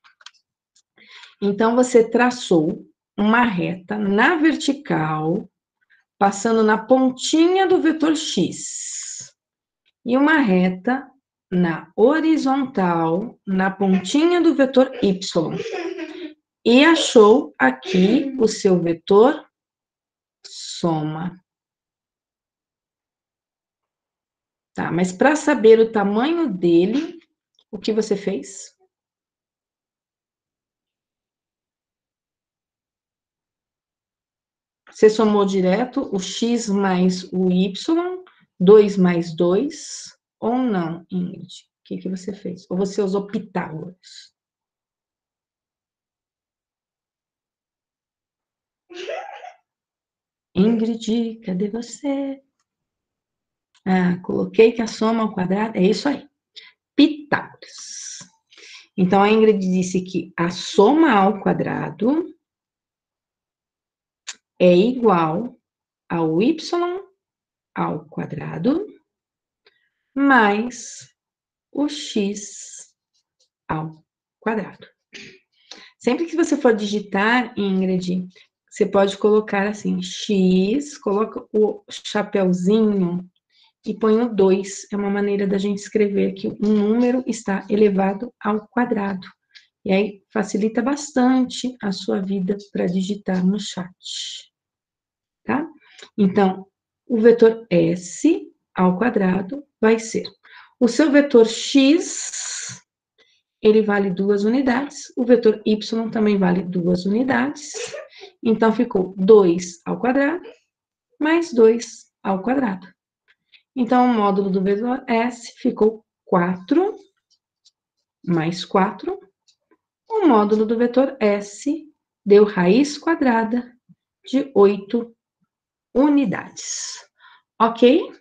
Então, você traçou uma reta na vertical, passando na pontinha do vetor X, e uma reta na horizontal, na pontinha do vetor Y, e achou aqui o seu vetor soma. Tá, mas para saber o tamanho dele, o que você fez? Você somou direto o X mais o Y, 2 mais 2, ou não, Ingrid? O que você fez? Ou você usou Pitágoras? Ingrid, cadê você? Ah, coloquei que a soma ao quadrado, é isso aí. Pitágoras. Então, a Ingrid disse que a soma ao quadrado é igual ao y ao quadrado mais o x ao quadrado. Sempre que você for digitar, Ingrid, você pode colocar assim, x, coloca o chapeuzinho e põe o 2. É uma maneira da gente escrever que um número está elevado ao quadrado. E aí facilita bastante a sua vida para digitar no chat. Tá? Então, o vetor S ao quadrado vai ser o seu vetor X, ele vale 2 unidades, o vetor Y também vale 2 unidades, então ficou 2 ao quadrado mais 2 ao quadrado. Então, o módulo do vetor S ficou 4 mais 4. O módulo do vetor S deu raiz quadrada de 8 unidades. Ok?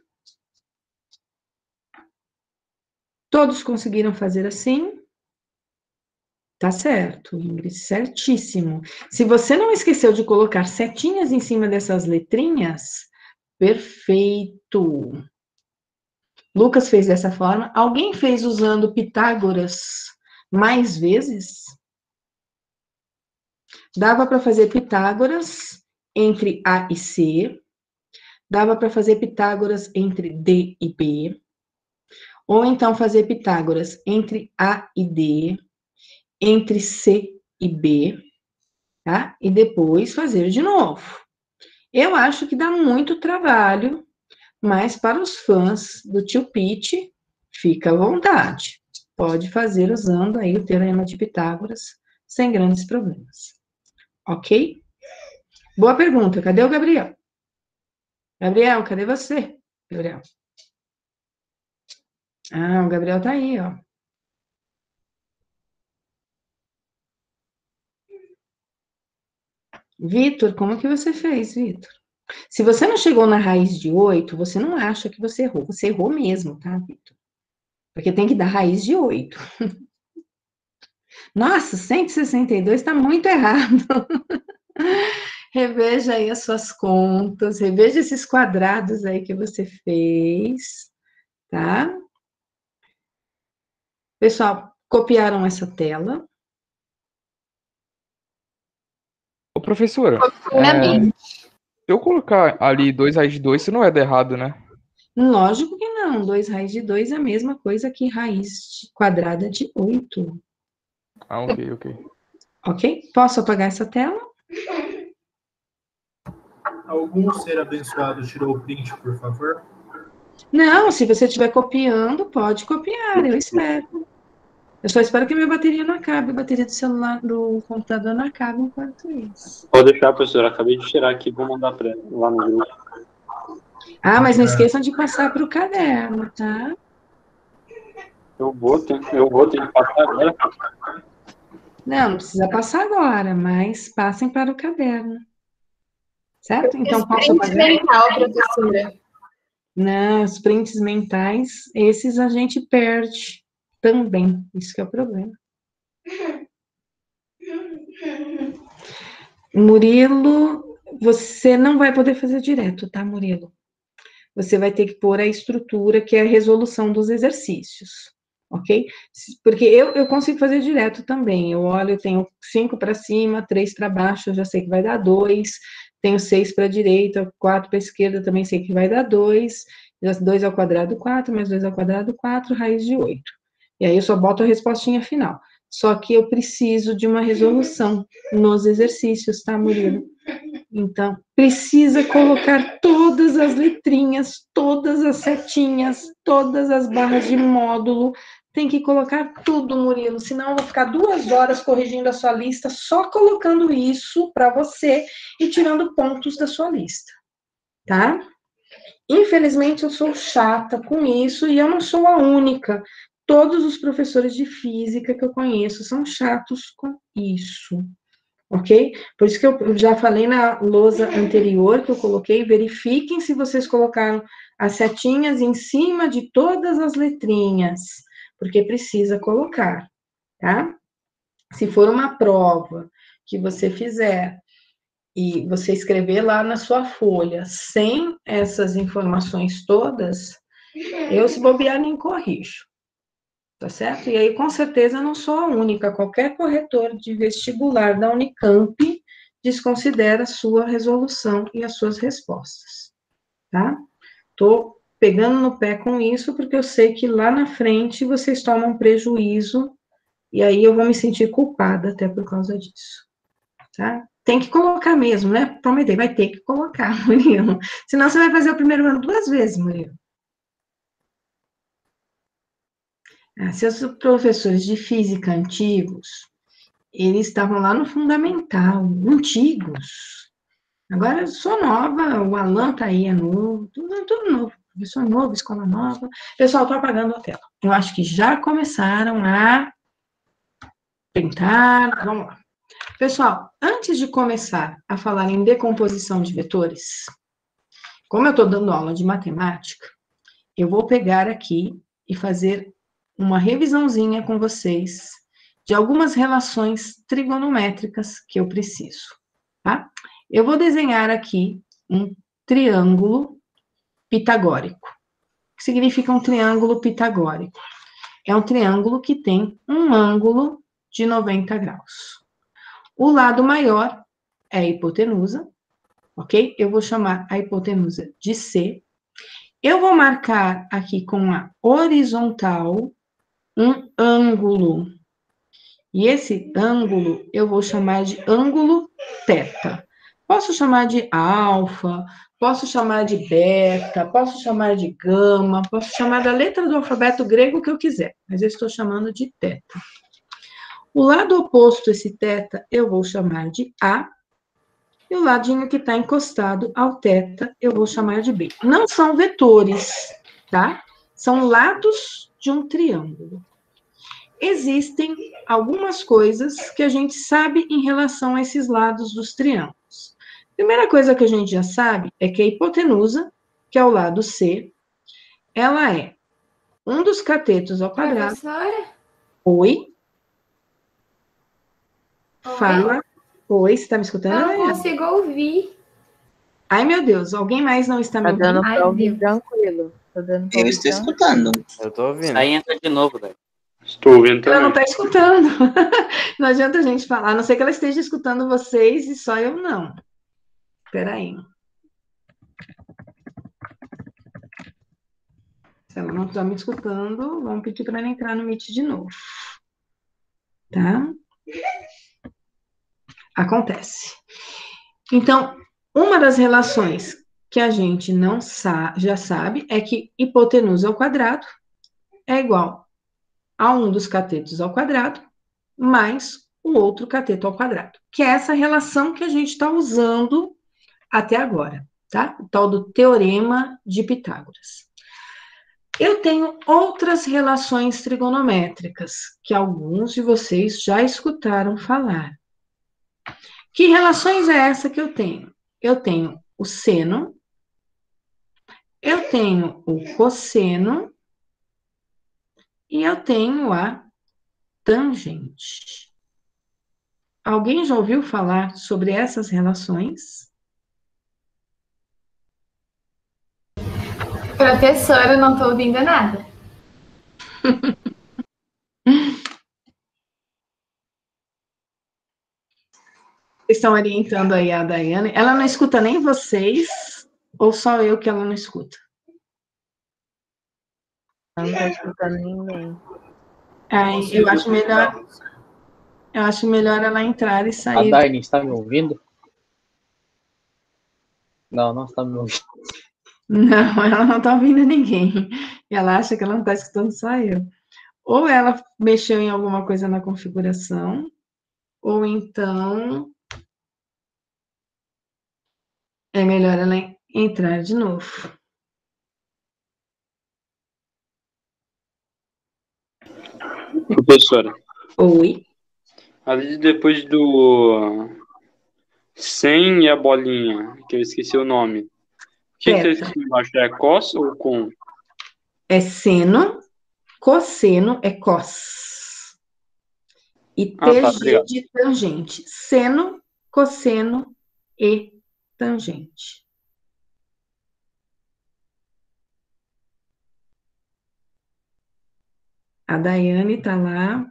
Todos conseguiram fazer assim? Tá certo, Ingrid, certíssimo. Se você não esqueceu de colocar setinhas em cima dessas letrinhas, perfeito. Lucas fez dessa forma. Alguém fez usando Pitágoras mais vezes? Dava para fazer Pitágoras entre A e C. Dava para fazer Pitágoras entre D e B. Ou então fazer Pitágoras entre A e D, entre C e B, tá? E depois fazer de novo. Eu acho que dá muito trabalho, mas para os fãs do tio Pete, fica à vontade. Pode fazer usando aí o teorema de Pitágoras, sem grandes problemas. Ok? Boa pergunta. Cadê o Gabriel? Gabriel, cadê você? Gabriel. Ah, o Gabriel tá aí, ó. Vitor, como que você fez, Vitor? Se você não chegou na raiz de 8, você não acha que você errou. Você errou mesmo, tá, Vitor? Porque tem que dar raiz de 8. Nossa, 162 está muito errado. Reveja aí as suas contas, reveja esses quadrados aí que você fez, tá? Pessoal, copiaram essa tela? Ô, professora, Obviamente. se eu colocar ali 2 raiz de 2, isso não vai dar errado, né? Lógico que não. 2 raiz de 2 é a mesma coisa que raiz quadrada de 8. Ah, ok. Ok? Posso apagar essa tela? Algum ser abençoado tirou o print, por favor? Não, se você estiver copiando, pode copiar, eu espero. Eu só espero que minha bateria não acabe, a bateria do celular, do computador não acabe enquanto isso. Pode deixar, professor. Acabei de tirar aqui, vou mandar lá no grupo. Ah, mas não esqueçam de passar para o caderno, tá? Eu vou ter que passar agora. Não precisa passar agora, mas passem para o caderno. Certo? Então, posso Sprint apagar? mental, professora. Não, os prints mentais, esses a gente perde também. Isso que é o problema. Murilo, você não vai poder fazer direto, tá, Murilo? Você vai ter que pôr a estrutura, que é a resolução dos exercícios, ok? Porque eu consigo fazer direto também. Eu olho, eu tenho 5 para cima, 3 para baixo, eu já sei que vai dar 2. Tenho 6 para a direita, 4 para a esquerda, também sei que vai dar 2. 2 ao quadrado, 4, mais 2 ao quadrado, 4, raiz de 8. E aí eu só boto a respostinha final. Só que eu preciso de uma resolução nos exercícios, tá, Murilo? Então, precisa colocar todas as letrinhas, todas as setinhas, todas as barras de módulo. Tem que colocar tudo, Murilo, senão eu vou ficar 2 horas corrigindo a sua lista, só colocando isso para você e tirando pontos da sua lista, tá? Infelizmente, eu sou chata com isso e eu não sou a única. Todos os professores de física que eu conheço são chatos com isso. Ok? Por isso que eu já falei na lousa anterior que eu coloquei, verifiquem se vocês colocaram as setinhas em cima de todas as letrinhas, porque precisa colocar, tá? Se for uma prova que você fizer e você escrever lá na sua folha sem essas informações todas, eu, se bobear, nem corrijo. Tá certo? E aí, com certeza, eu não sou a única. Qualquer corretor de vestibular da Unicamp desconsidera a sua resolução e as suas respostas, tá? Tô pegando no pé com isso, porque eu sei que lá na frente vocês tomam prejuízo, e aí eu vou me sentir culpada até por causa disso, tá? Tem que colocar mesmo, né? Prometei, vai ter que colocar, Murilo. Senão você vai fazer o primeiro ano 2 vezes, Murilo. Seus professores de física antigos, eles estavam lá no fundamental, antigos. Agora eu sou nova, o Alan tá aí, é novo, tudo novo. Professor novo, escola nova. Pessoal, tô apagando a tela. Eu acho que já começaram a tentar. Vamos lá. Pessoal, antes de começar a falar em decomposição de vetores, como eu estou dando aula de matemática, eu vou pegar aqui e fazer uma revisãozinha com vocês de algumas relações trigonométricas que eu preciso, tá? Eu vou desenhar aqui um triângulo pitagórico. O que significa um triângulo pitagórico? É um triângulo que tem um ângulo de 90 graus. O lado maior é a hipotenusa, ok? Eu vou chamar a hipotenusa de C. Eu vou marcar aqui com a horizontal um ângulo. E esse ângulo eu vou chamar de ângulo θ. Posso chamar de alfa, posso chamar de beta, posso chamar de gama, posso chamar da letra do alfabeto grego que eu quiser, mas eu estou chamando de θ. O lado oposto a esse θ eu vou chamar de A, e o ladinho que está encostado ao θ eu vou chamar de B. Não são vetores, tá? São lados de um triângulo. Existem algumas coisas que a gente sabe em relação a esses lados dos triângulos. Primeira coisa que a gente já sabe é que a hipotenusa, que é o lado C, ela é um dos catetos ao quadrado. Professora? Oi? Oi? Fala. Oi, você está me escutando? Eu não Daiane? consigo ouvir. Ai, meu Deus, alguém mais não está me Tá ouvindo? dando Ai, pra ouvir Deus. tranquilo. Tá dando pra Eu ouvir estou tranquilo. escutando. Eu tô ouvindo. Aí entra de novo, velho. Estou ouvindo Ela não também. está escutando. Não adianta a gente falar, a não ser que ela esteja escutando vocês e só eu não. Espera aí. Se ela não está me escutando, vamos pedir para ela entrar no Meet de novo. Tá? Acontece. Então, uma das relações que a gente não já sabe é que hipotenusa ao quadrado é igual a um dos catetos ao quadrado mais o outro cateto ao quadrado, que é essa relação que a gente está usando até agora, tá? O tal do teorema de Pitágoras. Eu tenho outras relações trigonométricas que alguns de vocês já escutaram falar. Que relações é essa que eu tenho? Eu tenho o seno, eu tenho o cosseno e eu tenho a tangente. Alguém já ouviu falar sobre essas relações? Professora, eu não tô ouvindo nada. Vocês estão orientando aí a Daiane. Ela não escuta nem vocês, ou só eu que ela não escuta? Não tá escutando ninguém. Ai, eu acho melhor ela entrar e A sair. Daiane está me ouvindo? Não, não está me ouvindo. Não, ela não está ouvindo ninguém. Ela acha que ela não está escutando só eu. Ou ela mexeu em alguma coisa na configuração, ou então é melhor ela entrar de novo. Professora, Oi? ali depois do 100 e a bolinha, que eu esqueci o nome. O que está Teta. escrito embaixo? É cos ou com? É seno, cosseno é cos. E Ah, tá, TG obrigado. de tangente. Seno, cosseno e tangente. A Daiane está lá.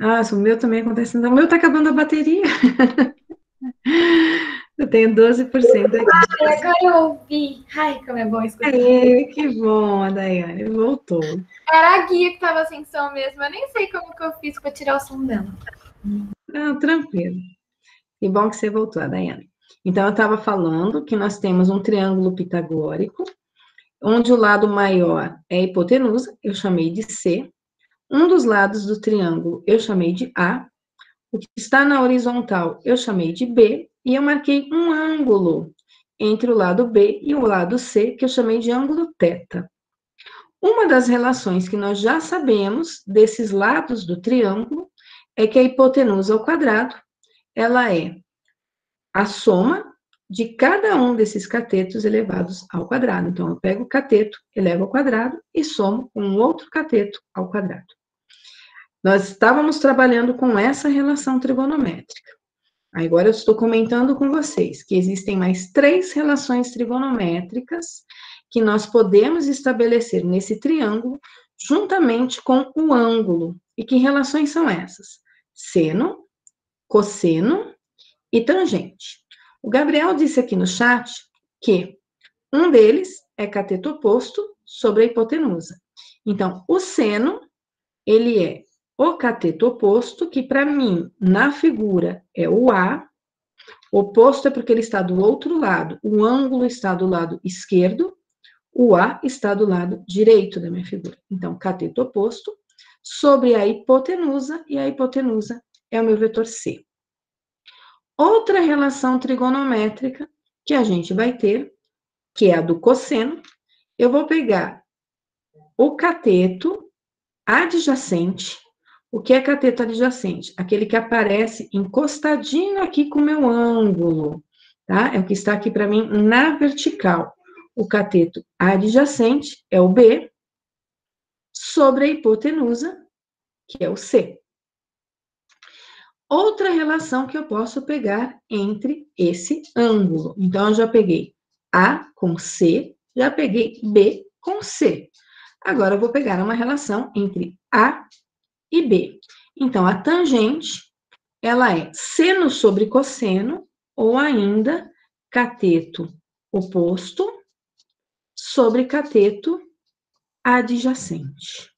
Ah, o meu também acontece. O meu está acabando a bateria. Eu tenho 12% aqui. Ai, agora eu ouvi. Ai, como é bom escutar. Aê, que bom, a Daiane voltou. Era a guia que tava sem som mesmo. Eu nem sei como que eu fiz para tirar o som dela. Não, tranquilo. Que bom que você voltou, Daiane. Então, eu estava falando que nós temos um triângulo pitagórico, onde o lado maior é a hipotenusa, eu chamei de C. Um dos lados do triângulo eu chamei de A. O que está na horizontal eu chamei de B. E eu marquei um ângulo entre o lado B e o lado C, que eu chamei de ângulo θ. Uma das relações que nós já sabemos desses lados do triângulo é que a hipotenusa ao quadrado, ela é a soma de cada um desses catetos elevados ao quadrado. Então, eu pego o cateto, elevo ao quadrado e somo com um outro cateto ao quadrado. Nós estávamos trabalhando com essa relação trigonométrica. Agora eu estou comentando com vocês que existem mais 3 relações trigonométricas que nós podemos estabelecer nesse triângulo juntamente com o ângulo. E que relações são essas? Seno, cosseno e tangente. O Gabriel disse aqui no chat que um deles é cateto oposto sobre a hipotenusa. Então, o seno, ele é o cateto oposto, que para mim, na figura, é o A. Oposto é porque ele está do outro lado. O ângulo está do lado esquerdo, o A está do lado direito da minha figura. Então, cateto oposto sobre a hipotenusa, e a hipotenusa é o meu vetor C. Outra relação trigonométrica que a gente vai ter, que é a do cosseno, eu vou pegar o cateto adjacente. O que é cateto adjacente? Aquele que aparece encostadinho aqui com o meu ângulo. tá? É o que está aqui para mim na vertical. O cateto adjacente é o B, sobre a hipotenusa, que é o C. Outra relação que eu posso pegar entre esse ângulo. Então, eu já peguei A com C, já peguei B com C. Agora, eu vou pegar uma relação entre A e B. Então, a tangente, ela é seno sobre cosseno, ou ainda cateto oposto sobre cateto adjacente.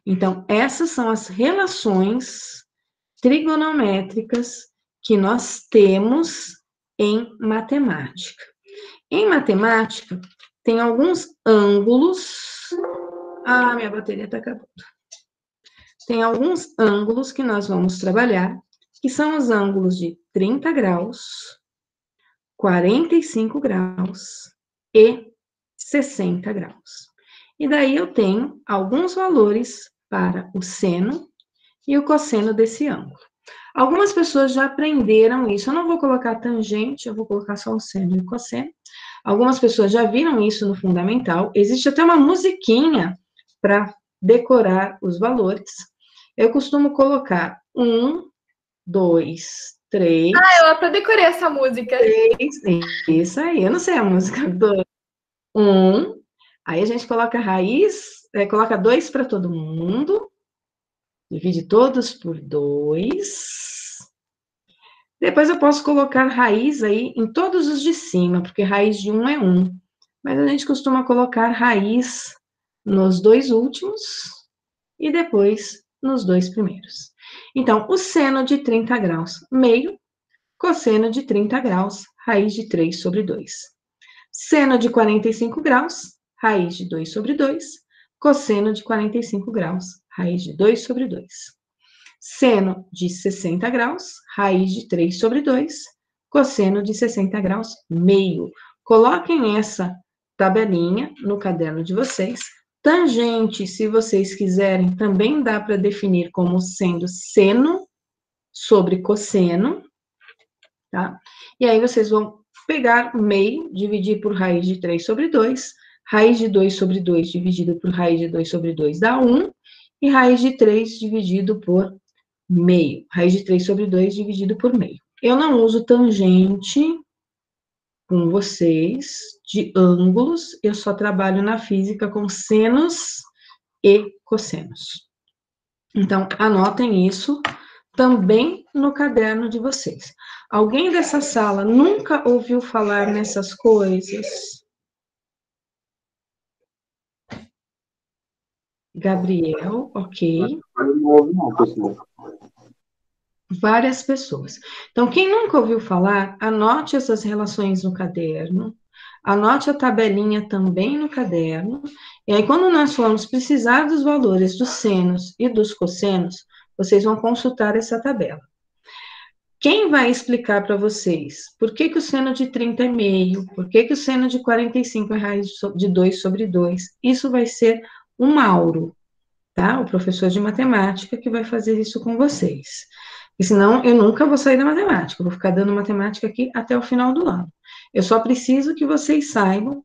Então, essas são as relações trigonométricas que nós temos em matemática. Em matemática, tem alguns ângulos... Ah, minha bateria está acabando. Tem alguns ângulos que nós vamos trabalhar, que são os ângulos de 30 graus, 45 graus e 60 graus. E daí eu tenho alguns valores para o seno e o cosseno desse ângulo. Algumas pessoas já aprenderam isso. Eu não vou colocar tangente, eu vou colocar só o seno e o cosseno. Algumas pessoas já viram isso no fundamental. Existe até uma musiquinha para decorar os valores. Eu costumo colocar 1, 2, 3... eu até decorei essa música. 3, isso aí, eu não sei a música. 2, 1, aí a gente coloca raiz, coloca 2 para todo mundo, divide todos por 2. Depois eu posso colocar raiz aí em todos os de cima, porque raiz de 1 é 1. Mas a gente costuma colocar raiz nos 2 últimos e depois nos 2 primeiros. Então, o seno de 30 graus, meio, cosseno de 30 graus, raiz de 3 sobre 2. Seno de 45 graus, raiz de 2 sobre 2. Cosseno de 45 graus, raiz de 2 sobre 2. Seno de 60 graus, raiz de 3 sobre 2. Cosseno de 60 graus, meio. Coloquem essa tabelinha no caderno de vocês. Tangente, se vocês quiserem, também dá para definir como sendo seno sobre cosseno, tá? E aí vocês vão pegar o meio, dividir por raiz de 3 sobre 2, raiz de 2 sobre 2 dividido por raiz de 2 sobre 2 dá 1, e raiz de 3 dividido por meio. Raiz de 3 sobre 2 dividido por meio. Eu não uso tangente com vocês de ângulos, eu só trabalho na física com senos e cossenos. Então, anotem isso também no caderno de vocês. Alguém dessa sala nunca ouviu falar nessas coisas? Gabriel, ok. Várias pessoas. Então, quem nunca ouviu falar, anote essas relações no caderno, anote a tabelinha também no caderno, e aí quando nós formos precisar dos valores dos senos e dos cossenos, vocês vão consultar essa tabela. Quem vai explicar para vocês por que o seno de 30 é meio, por que o seno de 45 é raiz de 2 sobre 2? Isso vai ser o Mauro, tá? O professor de matemática que vai fazer isso com vocês. E senão eu nunca vou sair da matemática, eu vou ficar dando matemática aqui até o final do ano. Eu só preciso que vocês saibam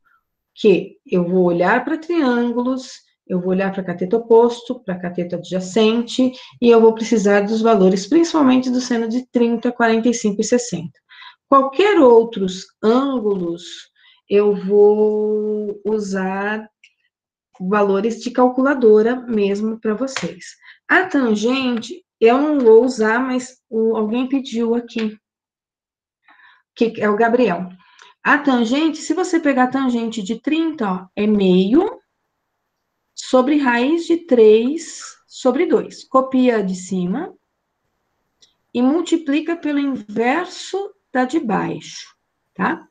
que eu vou olhar para triângulos, eu vou olhar para cateto oposto, para cateto adjacente, e eu vou precisar dos valores, principalmente do seno de 30, 45 e 60. Qualquer outros ângulos, eu vou usar valores de calculadora mesmo para vocês. A tangente, eu não vou usar, mas alguém pediu aqui, que é o Gabriel. A tangente, se você pegar a tangente de 30, ó, é meio sobre raiz de 3 sobre 2. Copia a de cima e multiplica pelo inverso da de baixo, tá?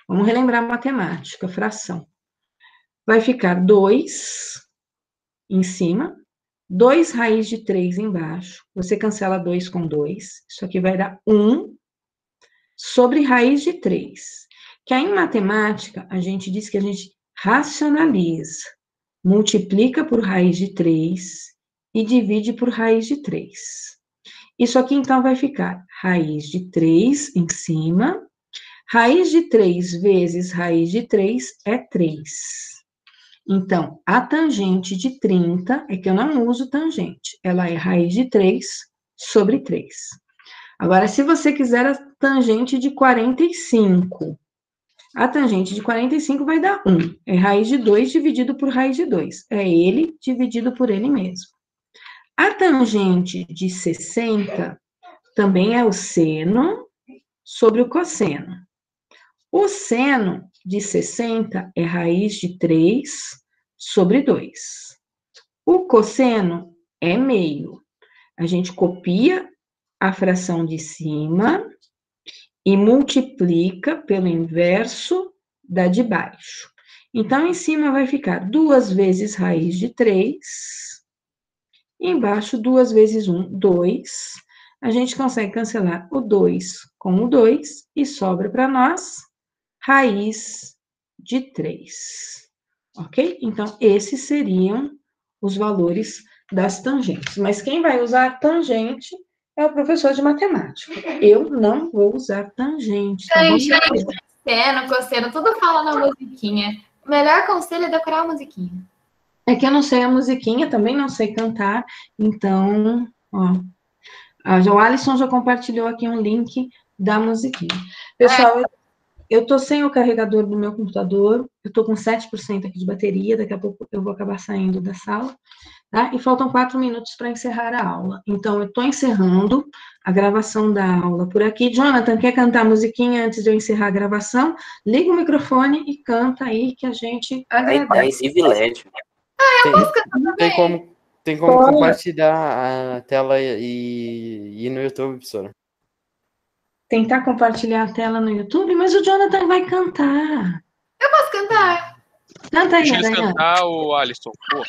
Vamos relembrar a matemática, fração. Vai ficar 2 em cima, 2 raiz de 3 embaixo. Você cancela 2 com 2. Isso aqui vai dar 1 sobre raiz de 3. Que aí, em matemática, a gente diz que a gente racionaliza. Multiplica por raiz de 3 e divide por raiz de 3. Isso aqui, então, vai ficar raiz de 3 em cima, Raiz de 3 vezes raiz de 3 é 3. Então, a tangente de 30, é que eu não uso tangente, ela é raiz de 3 sobre 3. Agora, se você quiser a tangente de 45, a tangente de 45 vai dar 1. É raiz de 2 dividido por raiz de 2. É ele dividido por ele mesmo. A tangente de 60 também é o seno sobre o cosseno. O seno de 60 é raiz de 3 sobre 2. O cosseno é meio. A gente copia a fração de cima e multiplica pelo inverso da de baixo. Então, em cima vai ficar 2 vezes raiz de 3, embaixo 2 vezes 1, 2. A gente consegue cancelar o 2 com o 2 e sobra para nós raiz de 3. Ok? Então, esses seriam os valores das tangentes. Mas quem vai usar tangente é o professor de matemática. Eu não vou usar tangente. Tá bom? Tangente, seno, cosseno, tudo fala na musiquinha. O melhor conselho é decorar a musiquinha. É que eu não sei a musiquinha, também não sei cantar, então, ó. O Alisson já compartilhou aqui um link da musiquinha. Pessoal, eu tô sem o carregador do meu computador, eu tô com 7% aqui de bateria, daqui a pouco eu vou acabar saindo da sala, tá? E faltam 4 minutos para encerrar a aula. Então, eu tô encerrando a gravação da aula por aqui. Jonathan, quer cantar a musiquinha antes de eu encerrar a gravação? Liga o microfone e canta aí que a gente agradece. Privilégio. Tem como compartilhar a tela e ir no YouTube, professora? Tentar compartilhar a tela no YouTube, mas o Jonathan vai cantar. Eu posso cantar. Canta aí, Deixa eles Daiane. cantar, o Alisson. Pô.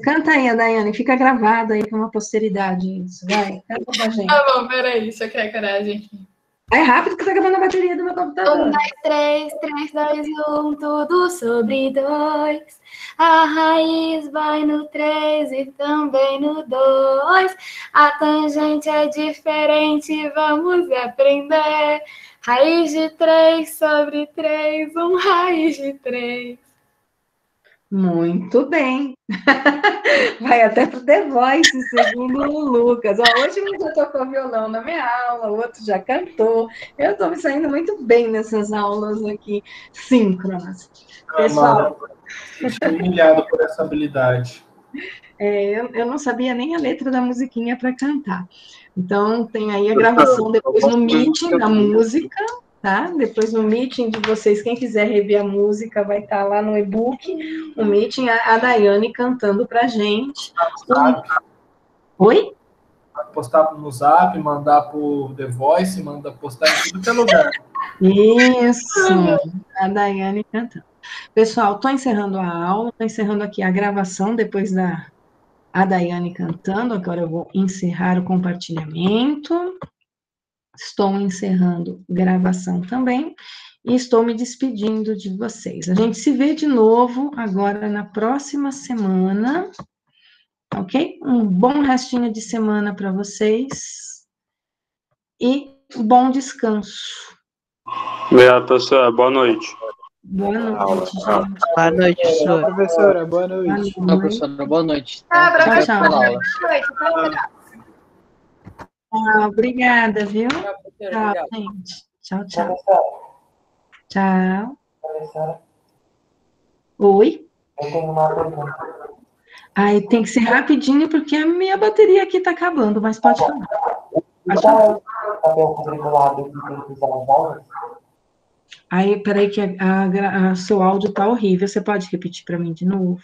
Canta aí, Daiane. Fica gravado aí para uma posteridade isso. Vai, canta pra gente. Tá bom, peraí, deixa eu criar coragem aqui. É rápido que tá acabando a bateria do meu computador. 1, 2, 3, 3, 2 e 1, tudo sobre 2. A raiz vai no 3 e também no 2. A tangente é diferente, vamos aprender. Raiz de 3 sobre 3, raiz de 3. Muito bem. Vai até pro The Voice, segundo o Lucas. Ó, hoje um já tocou violão na minha aula, o outro já cantou. Eu estou me saindo muito bem nessas aulas aqui, síncronas. Pessoal, Estou humilhado por essa habilidade. Eu não sabia nem a letra da musiquinha para cantar. Então, tem aí a gravação depois no Meeting da música, tá? Depois no Meeting de vocês, quem quiser rever a música, vai estar lá no e-book, o Meeting, a Daiane cantando pra gente. Oi? Postar no Zap, mandar por The Voice, postar em tudo que é lugar. Isso, a Daiane cantando. Pessoal, estou encerrando a aula, estou encerrando aqui a gravação depois da Daiane cantando. Agora eu vou encerrar o compartilhamento. Estou encerrando gravação também e estou me despedindo de vocês. A gente se vê de novo agora na próxima semana, ok? Um bom restinho de semana para vocês e bom descanso. Obrigado, professora. Boa noite. Boa noite, gente. Boa noite, professora. Professora, boa noite. Não, professora, boa noite. Tá, Tchau, obrigada, viu? Tchau, gente. Tchau, tchau. Tchau. Oi? Ai, tem que ser rapidinho, porque a minha bateria aqui tá acabando, mas pode falar. Pode falar. Aí, peraí que seu áudio tá horrível. Você pode repetir para mim de novo?